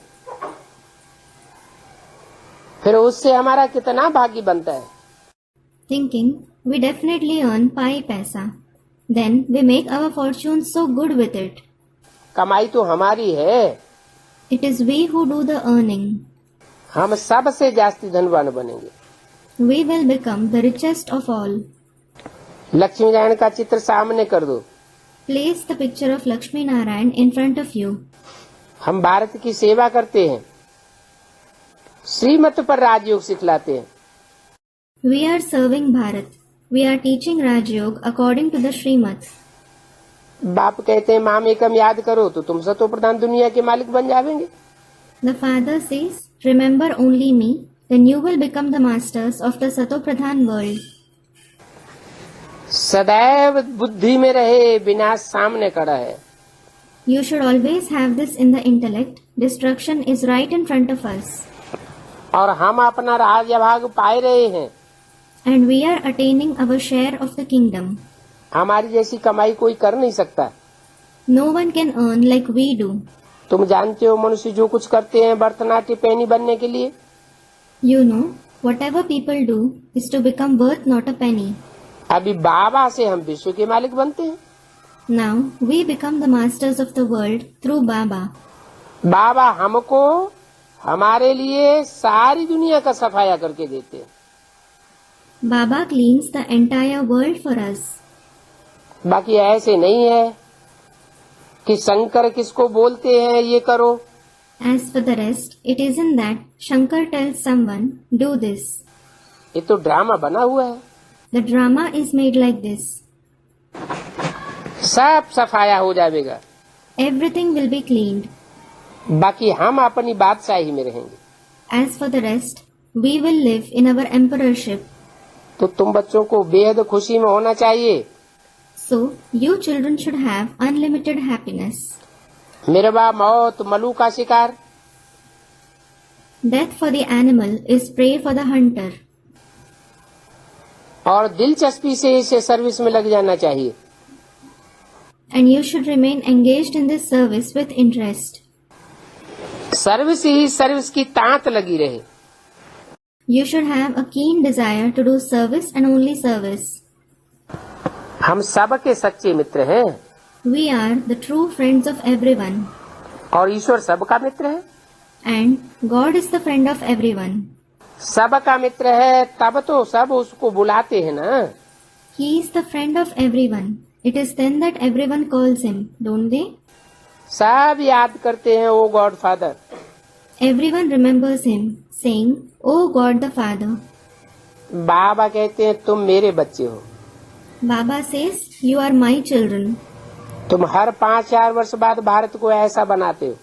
फिर उससे हमारा कितना भाग्य बनता है। Thinking, we definitely earn pi paisa. Then we make our fortune so good with it. कमाई तो हमारी है, It is we who do the earning. हम सबसे जास्ती धनवान बनेंगे। We will become the richest of all. Lakshmi Narayan का चित्र सामने कर दो। Place the picture of Lakshmi Narayan in front of you. हम भारत की सेवा करते हैं, श्रीमत पर राजयोग सिखलाते हैं। We are serving Bharat. We are teaching Raj Yoga according to the Srimad. बाप कहते हैं माम एकम याद करो तो तुम सतो प्रधान दुनिया के मालिक बन जाएंगे। The father says, remember only me, then you will become the masters of the Sato Pradhan world. सदैव बुद्धि में रहे, विनाश सामने खड़ा है। You should always have this in the intellect. Destruction is right in front of us. और हम अपना राज्यभाग पाए रहे हैं। And we are attaining our share of the kingdom. हमारी जैसी कमाई कोई कर नहीं सकता। No one can earn like we do. तुम जानते हो मनुष्य जो कुछ करते हैं भरतनाट्य पैनी बनने के लिए। You know, whatever people do is to become worth not a penny. अभी बाबा से हम विश्व के मालिक बनते हैं। Now we become the masters of the world through Baba. बाबा हमको हमारे लिए सारी दुनिया का सफाया करके देते हैं। Baba cleans the entire world for us. बाकी ऐसे नहीं है कि शंकर किसको बोलते हैं ये करो। As for the rest, it isn't that Shankar tells someone, do this. ये तो ड्रामा बना हुआ है। The drama is made like this. सब सफाया हो जाएगा, Everything will be cleaned. बाकी हम अपनी बादशाही में रहेंगे। As for the rest, we will live in our emperorship. तो तुम बच्चों को बेहद खुशी में होना चाहिए। So, you children should have unlimited happiness. मिर्वा मौत मलू का शिकार। Death for the animal is prey for the hunter. और दिलचस्पी से इसे सर्विस में लग जाना चाहिए। And you should remain engaged in this service with interest. Service he service की तांत लगी रहे। You should have a keen desire to do service and only service. हम सबके सच्चे मित्र हैं We are the true friends of everyone. और ईश्वर सबका मित्र है। And God is the friend of everyone. सबका मित्र है तब तो सब उसको बुलाते हैं ना। He is the friend of everyone. It is then that everyone calls him, don't they? सब याद करते हैं O God father. Everyone remembers him, saying, "O God the Father." Baba कहते हैं तुम मेरे बच्चे हो। Baba says, "You are my children." तुम हर 5-4 वर्ष बाद भारत को ऐसा बनाते हो।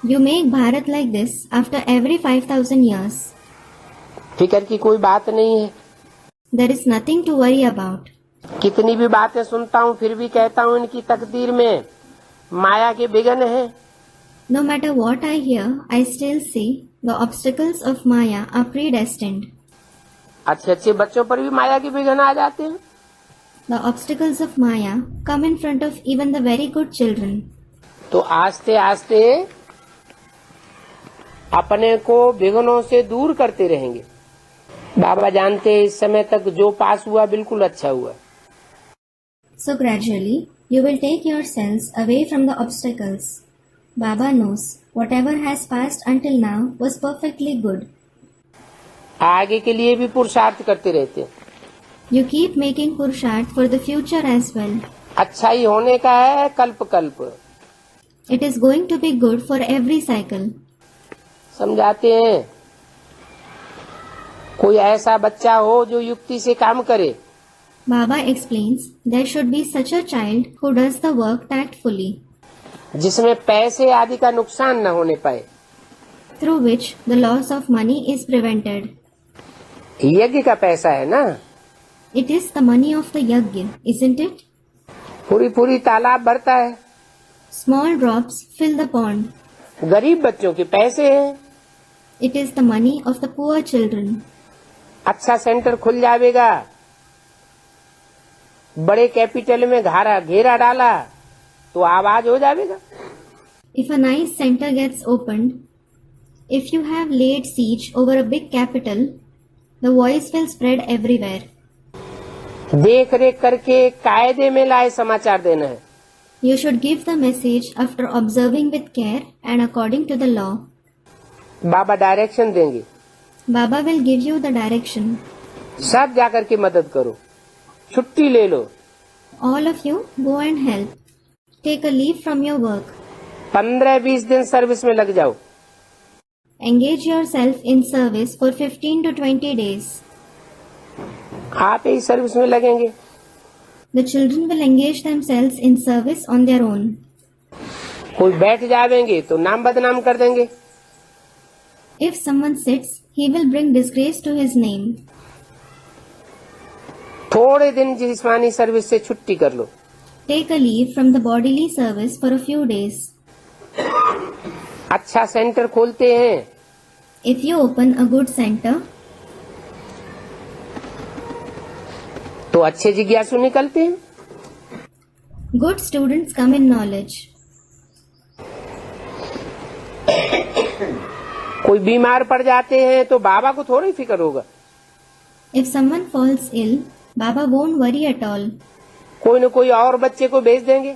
You make Bharat like this after every 5,000 years. फिकर की कोई बात नहीं है। There is nothing to worry about. कितनी भी बातें सुनता हूँ फिर भी कहता हूँ इनकी तकदीर में माया के विघ्न है। No matter what I hear, I still say the obstacles of Maya are predestined. अच्छे अच्छे बच्चों पर भी माया के विघ्न आ जाते हैं। The obstacles of Maya come in front of even the very good children. तो आस्ते आस्ते अपने को विघ्नों से दूर करते रहेंगे। बाबा जानते हैं इस समय तक जो पास हुआ बिल्कुल अच्छा हुआ। So gradually, you will take yourselves away from the obstacles. Baba knows whatever has passed until now was perfectly good. आगे के लिए भी पुरुषार्थ करते रहते हैं। You keep making Purusharth for the future as well. अच्छा ही होने का है कल्प कल्प। It is going to be good for every cycle. समझाते हैं कोई ऐसा बच्चा हो जो युक्ति से काम करे। Baba explains there should be such a child who does the work tactfully, जिसमें पैसे आदि का नुकसान न होने पाए। through which the loss of money is prevented. यज्ञ का पैसा है ना। It is the money of the yajna, isn't it? पूरी पूरी तालाब भरता है। Small drops fill the pond. गरीब बच्चों के पैसे हैं। It is the money of the poor children. अच्छा सेंटर खुल जाएगा, बड़े कैपिटल में घेरा डाला तो आवाज हो जाएगा। If a nice center gets opened, if you have laid siege over a big capital, the voice will spread everywhere. देख रेख करके कायदे में लाए समाचार देना है। You should give the message after observing with care and according to the law. Baba direction देंगे। Baba will give you the direction. सब जाकर के मदद करो, छुट्टी ले लो। All of you go and help. Take a leave from your work. 15-20 दिन service में लग जाओ। Engage yourself in service for 15 to 20 days. आप ही सर्विस में लगेंगे। The children will engage themselves in service on their own. कोई बैठ जावेंगे तो नाम बदनाम कर देंगे। If someone sits, he will bring disgrace to his name. थोड़े दिन जिस्मानी सर्विस से छुट्टी कर लो। Take a leave from the bodily service for a few days. अच्छा सेंटर खोलते हैं If you open a good center, तो अच्छे जिज्ञासु निकलते हैं। good students come in knowledge. कोई बीमार पड़ जाते हैं तो बाबा को थोड़ी फिक्र होगा। If someone falls ill, Baba won't worry at all. कोई न कोई और बच्चे को भेज देंगे।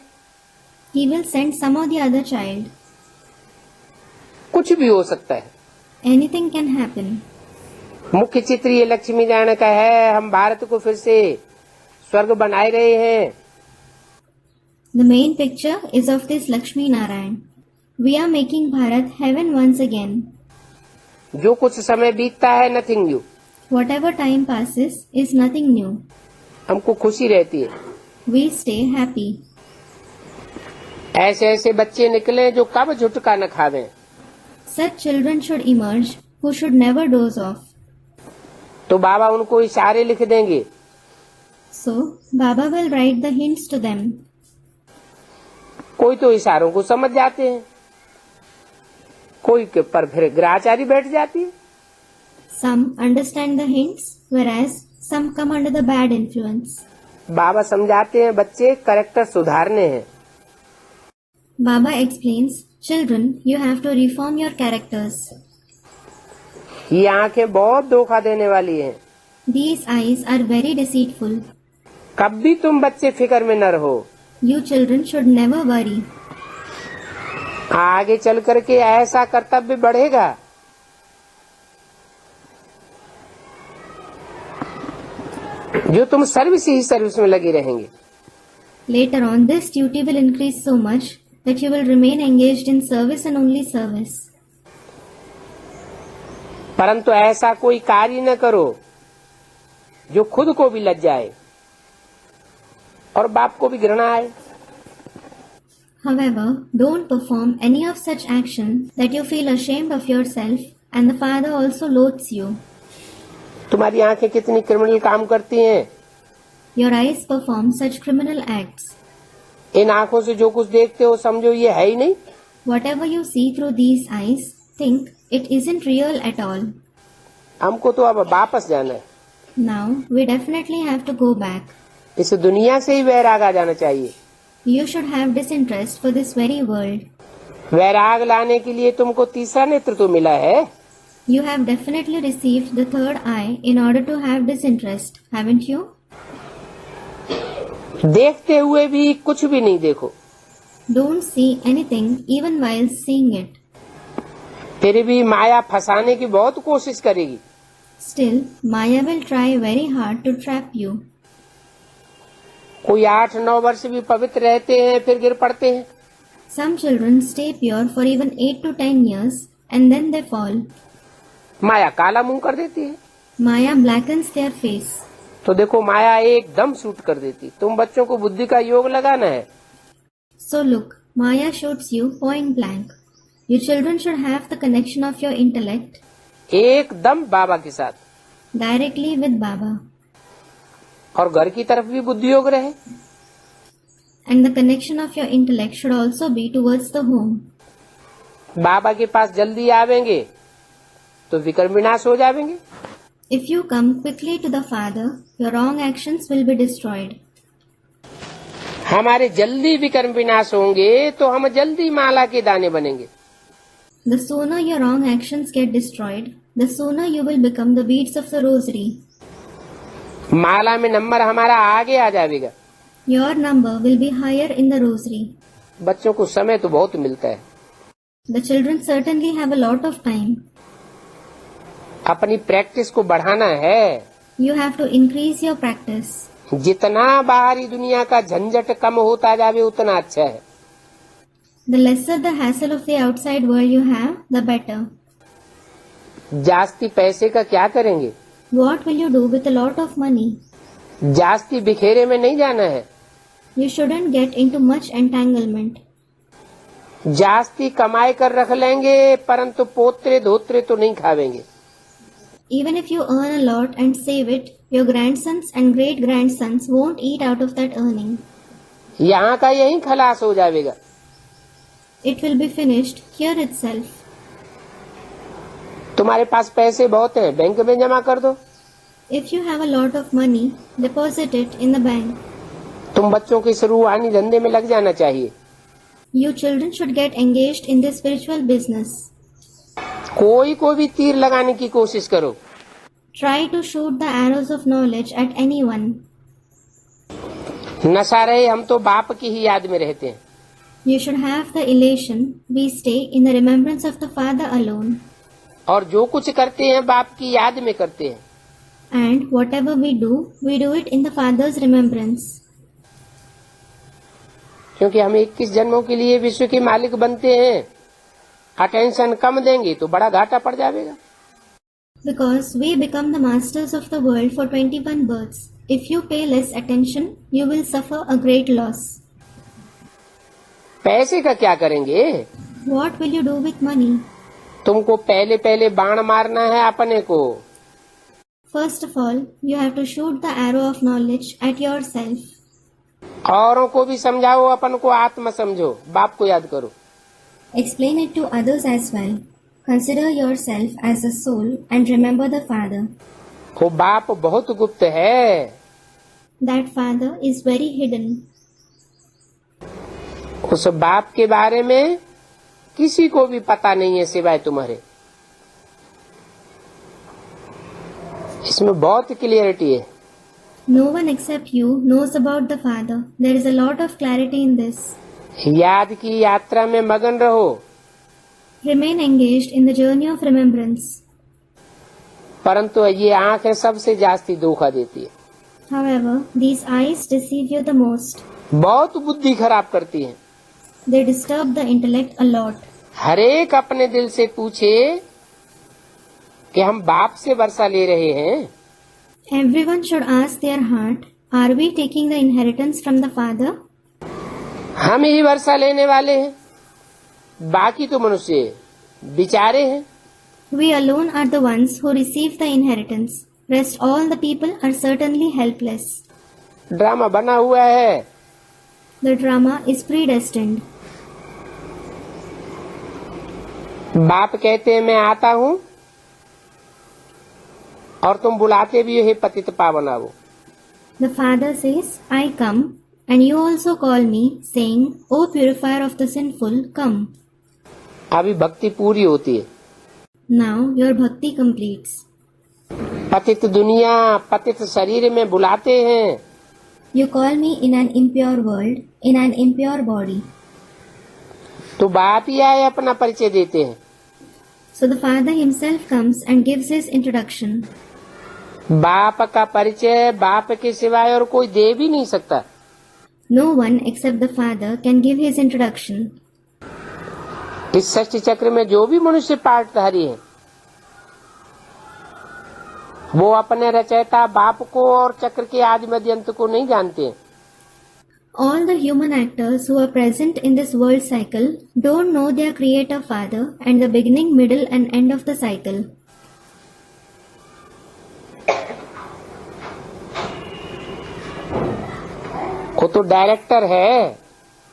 He will send some or the other child. कुछ भी हो सकता है। Anything can happen. मुख्य चित्र ये लक्ष्मी नारायण का है। हम भारत को फिर से स्वर्ग बनाए रहे हैं। The main picture is of this Lakshmi Narayan. We are making Bharat heaven once again. जो कुछ समय बीतता है nothing new. Whatever time passes is nothing new. हमको खुशी रहती है। We stay happy. ऐसे ऐसे बच्चे निकले जो कब झुटका न खावे। Such children should emerge who should never doze off. तो बाबा उनको इशारे लिख देंगे। So, Baba will write the hints to them. कोई तो इशारों को समझ जाते हैं, कोई के पर फिर ग्रहचारी बैठ जाती है। Some understand the hints, whereas some come under the bad influence. बाबा समझाते हैं बच्चे कैरेक्टर सुधारने हैं। Baba explains, children, you have to reform your characters. ये आंखें बहुत धोखा देने वाली हैं। These eyes are very deceitful. कभी तुम बच्चे फिक्र में न रहो। You children should never worry. आगे चल करके ऐसा कर्तव्य बढ़ेगा जो तुम सर्विस ही सर्विस में लगे रहेंगे। Later on, this duty will increase so much that you will remain engaged in service and only service. परंतु ऐसा कोई कार्य न करो जो खुद को भी लज्जा आए और बाप को भी घृणा आए। However, don't perform any of such action that you feel ashamed of yourself and the Father also loathes you. तुम्हारी आंखें कितनी क्रिमिनल काम करती हैं। Your eyes perform such criminal acts. इन आंखों से जो कुछ देखते हो समझो ये है ही नहीं। Whatever you see through these eyes, think it isn't real at all. हमको तो अब वापस जाना है। Now, we definitely have to go back. इस दुनिया से ही वैराग आ जाना चाहिए। You should have disinterest for this very world. वैराग लाने के लिए तुमको तीसरा नेत्र तो मिला है। You have definitely received the third eye in order to have disinterest, haven't you? देखते हुए भी कुछ भी नहीं देखो। Don't see anything even while seeing it. फिर भी माया फंसाने की बहुत कोशिश करेगी। Still, Maya will try very hard to trap you. कोई 8-9 वर्ष भी पवित्र रहते हैं फिर गिर पड़ते हैं। Some children stay pure for even 8 to 10 years and then they fall. माया काला मुंह कर देती है। Maya blackens their face. तो देखो माया एकदम शूट कर देती। तुम बच्चों को बुद्धि का योग लगाना है। So look, Maya shoots you point blank. You children should have the connection of your intellect एकदम बाबा के साथ directly with Baba. और घर की तरफ भी बुद्धि योग रहे। And the connection of your intellect should also be towards the home. बाबा के पास जल्दी आवेंगे तो विकर्म विनाश हो जाएंगे। If you come quickly to the Father, your wrong actions will be destroyed. हमारे जल्दी विकर्म विनाश होंगे तो हम जल्दी माला के दाने बनेंगे। The sooner your wrong actions get destroyed, the sooner you will become the beads of the rosary. माला में नंबर हमारा आगे आ जाएगा। Your number will be higher in the rosary. बच्चों को समय तो बहुत मिलता है। The children certainly have a lot of time. अपनी प्रैक्टिस को बढ़ाना है। You have to increase your practice. जितना बाहरी दुनिया का झंझट कम होता जावे उतना अच्छा है। The lesser the hassle of the outside world you have, the better. जास्ती पैसे का क्या करेंगे? What will you do with a lot of money? जास्ती बिखेरे में नहीं जाना है। You shouldn't get into much entanglement. जास्ती कमाई कर रख लेंगे परंतु पोत्रे धोत्रे तो नहीं खावेंगे। Even if you earn a lot and save it, your grandsons and great-grandsons won't eat out of that earning. यहाँ का यही खलास हो जाएगा। It will be finished here itself. तुम्हारे पास पैसे बहुत हैं, बैंक में जमा कर दो। If you have a lot of money, deposit it in the bank. तुम बच्चों के इस रूहानी धंधे में लग जाना चाहिए। You children should get engaged in this spiritual business. कोई को भी तीर लगाने की कोशिश करो। Try to shoot the arrows of knowledge at anyone. नशा रहे हम तो बाप की ही याद में रहते हैं। You should have the elation. We stay in the remembrance of the Father alone. और जो कुछ करते हैं बाप की याद में करते हैं। And whatever we do it in the Father's remembrance. क्योंकि हम 21 जन्मों के लिए विश्व के मालिक बनते हैं। अटेंशन कम देंगे तो बड़ा घाटा पड़ जाएगा। Because we become the masters of the world for 21 births. If you pay less attention, you will suffer a great loss. पैसे का क्या करेंगे? What will you do with money? तुमको पहले पहले बाण मारना है अपने को। First of all, you have to shoot the arrow of knowledge at yourself. औरों को भी समझाओ, अपन को आत्मा समझो, बाप को याद करो। Explain it to others as well. Consider yourself as a soul and remember the Father. वो बाप बहुत गुप्त है। That Father is very hidden. उस बाप के बारे में किसी को भी पता नहीं है सिवाय तुम्हारे। इसमें बहुत क्लियरिटी है। No one except you knows about the Father. There is a lot of clarity in this. याद की यात्रा में मगन रहो, Remain engaged in the journey of remembrance. परंतु ये आंखें सबसे जास्ती धोखा देती है, However, these eyes deceive you the most. बहुत बुद्धि खराब करती हैं। They disturb the intellect a lot. हरेक अपने दिल से पूछे कि हम बाप से वर्षा ले रहे हैं, Everyone should ask their heart, are we taking the inheritance from the Father? हम ही वर्षा लेने वाले हैं, बाकी तो मनुष्य बेचारे हैं। We alone are the ones who receive the inheritance. Rest all the people are certainly helpless. Drama बना हुआ है, The drama is predestined. बाप कहते हैं मैं आता हूँ और तुम बुलाते भी हो हे पतित पावनावो। The Father says, I come, and you also call me, saying, O purifier of the sinful, come. अभी भक्ति पूरी होती है। Now your bhakti completes. पतित दुनिया पतित शरीर में बुलाते हैं, You call me in an impure world, in an impure body. तो बाप ही आए अपना परिचय देते हैं। So the Father himself comes and gives his introduction. बाप का परिचय बाप के सिवाय और कोई दे भी नहीं सकता। No one except the Father can give his introduction. इस सृष्टि चक्र में जो भी मनुष्य पाठधारी है, वो अपने रचयिता बाप को और चक्र के आदि मध्य अंत को नहीं जानते। All the human actors who are present in this world cycle don't know their creator Father and the beginning, middle and end of the cycle. वो तो डायरेक्टर है।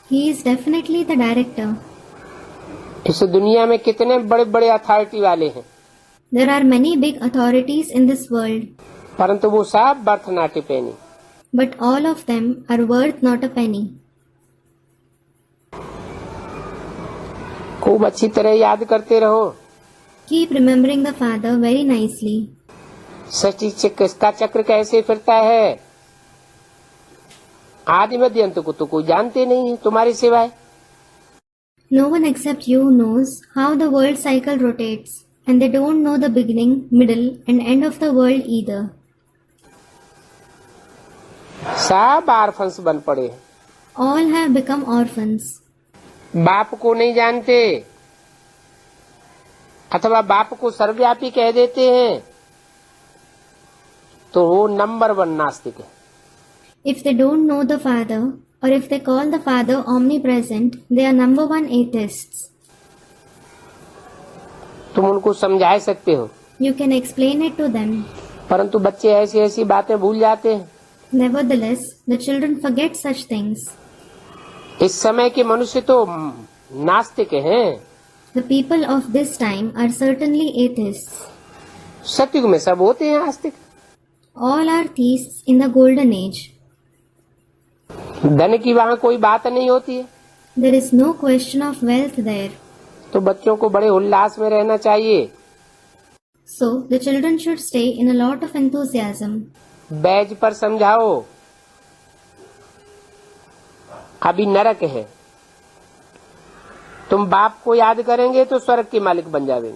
He is definitely the director. इस दुनिया में कितने बड़े बड़े authority वाले हैं, There are many big authorities in this world, परंतु वो सब birth not a Penney. but all of them are worth not a penny. खूब अच्छी तरह याद करते रहो। Keep remembering the Father very nicely. सृष्टि का चक्र कैसे फिरता है, आदि मध्य अंत को तो कोई जानते नहीं है तुम्हारे सिवाय। No one except you knows how the world cycle rotates, and they don't know the beginning, middle and end of the world either. सब आर्फन्स बन पड़े हैं, All have become orphans. बाप को नहीं जानते अथवा बाप को सर्वव्यापी कह देते हैं, तो वो नंबर 1 नास्तिक है। If they don't know the Father, or if they call the Father omnipresent, they are number 1 atheists. तुम उनको समझा सकते हो, You can explain it to them. परंतु बच्चे ऐसी ऐसी बातें भूल जाते हैं। Nevertheless, the children forget such things. इस समय के मनुष्य तो नास्तिक हैं। The people of this time are certainly atheists. सतयुग में सब होते हैं आस्तिक। All are theists in the golden age. धन की वहाँ कोई बात नहीं होती है, There is no question of wealth there. तो बच्चों को बड़े उल्लास में रहना चाहिए। So, the children should stay in a lot of enthusiasm. Baij पर समझाओ, अभी नरक है, तुम बाप को याद करेंगे तो स्वर्ग के मालिक बन जाएंगे।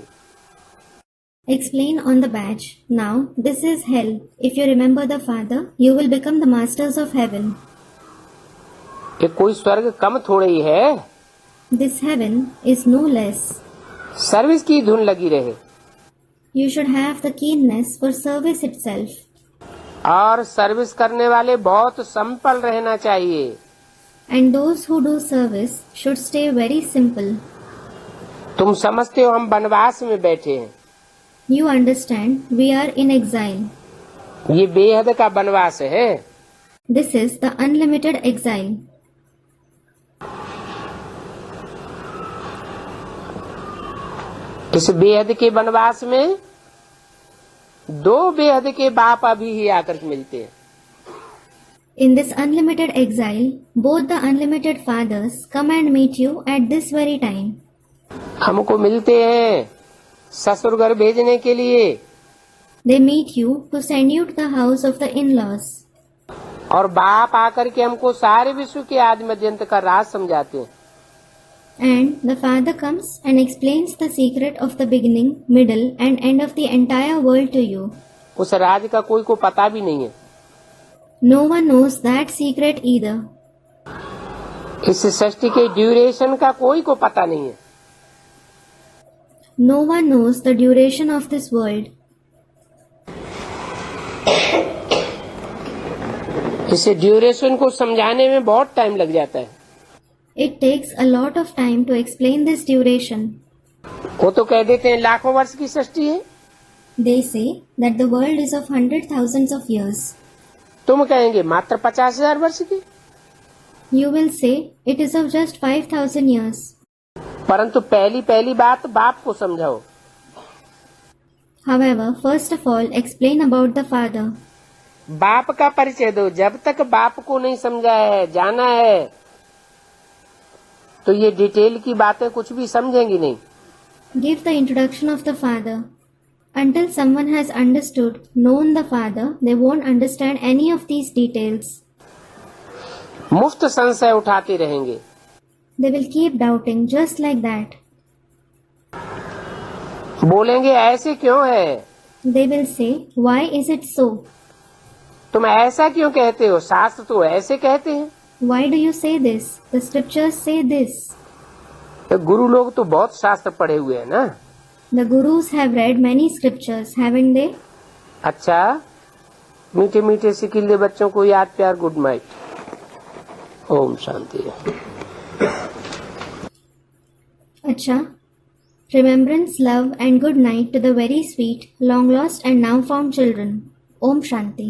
Explain on the badge. Now, this is hell. If you remember the Father, you will become the masters of heaven. ये कोई स्वर्ग कम थोड़ी है, This heaven is no less. Service की धुन लगी रहे You should have the keenness for service itself. और सर्विस करने वाले बहुत संपल रहना चाहिए। And those who do service should stay very simple. तुम समझते हो हम वनवास में बैठे हैं, You understand, we are in exile. ये बेहद का वनवास है। This is the unlimited exile. इस बेहद के वनवास में 2 बेहद के बाप अभी ही आकर मिलते हैं। In this unlimited exile, both the unlimited fathers come and meet you at this very time. हमको मिलते हैं ससुर घर भेजने के लिए, They meet you to send you to the house of the in-laws. और बाप आकर के हमको सारे विश्व के आदि मध्य अंत का राज समझाते हैं। And the Father comes and explains the secret of the beginning, middle, and end of the entire world to you. उस राज का कोई को पता भी नहीं है। No one knows that secret either. इस सृष्टि के ड्यूरेशन का कोई को पता नहीं है। No one knows the duration of this world. इस ड्यूरेशन को समझाने में बहुत टाइम लग जाता है। It takes a lot of time to explain this duration. वो तो कह देते हैं लाखों वर्ष की सृष्टि है। They say that the world is of 100,000s of years. तुम कहेंगे मात्र 50,000 वर्ष की। You will say it is of just 5,000 years. परंतु पहली बात बाप को समझाओ। However, first of all, explain about the Father. बाप का परिचय दो। जब तक बाप को नहीं समझा है, जाना है, तो ये डिटेल की बातें कुछ भी समझेंगी नहीं। Give the introduction of the Father. Until someone has understood, known the Father, they won't understand any of these details. मुफ्त संशय उठाते रहेंगे। They will keep doubting just like that. बोलेंगे ऐसे क्यों है? They will say, why is it so? तुम ऐसा क्यों कहते हो? शास्त्र तो ऐसे कहते हैं। Why do you say this? The scriptures say this. तो गुरु लोग तो बहुत शास्त्र पढ़े हुए हैं ना। The gurus have read many scriptures, haven't they? अच्छा, मीठे मीठे सिकिल्ले बच्चों को याद प्यार good night. Om Shanti. Acha. Remembrance, love and good night to the very sweet, long lost and now found children. Om Shanti.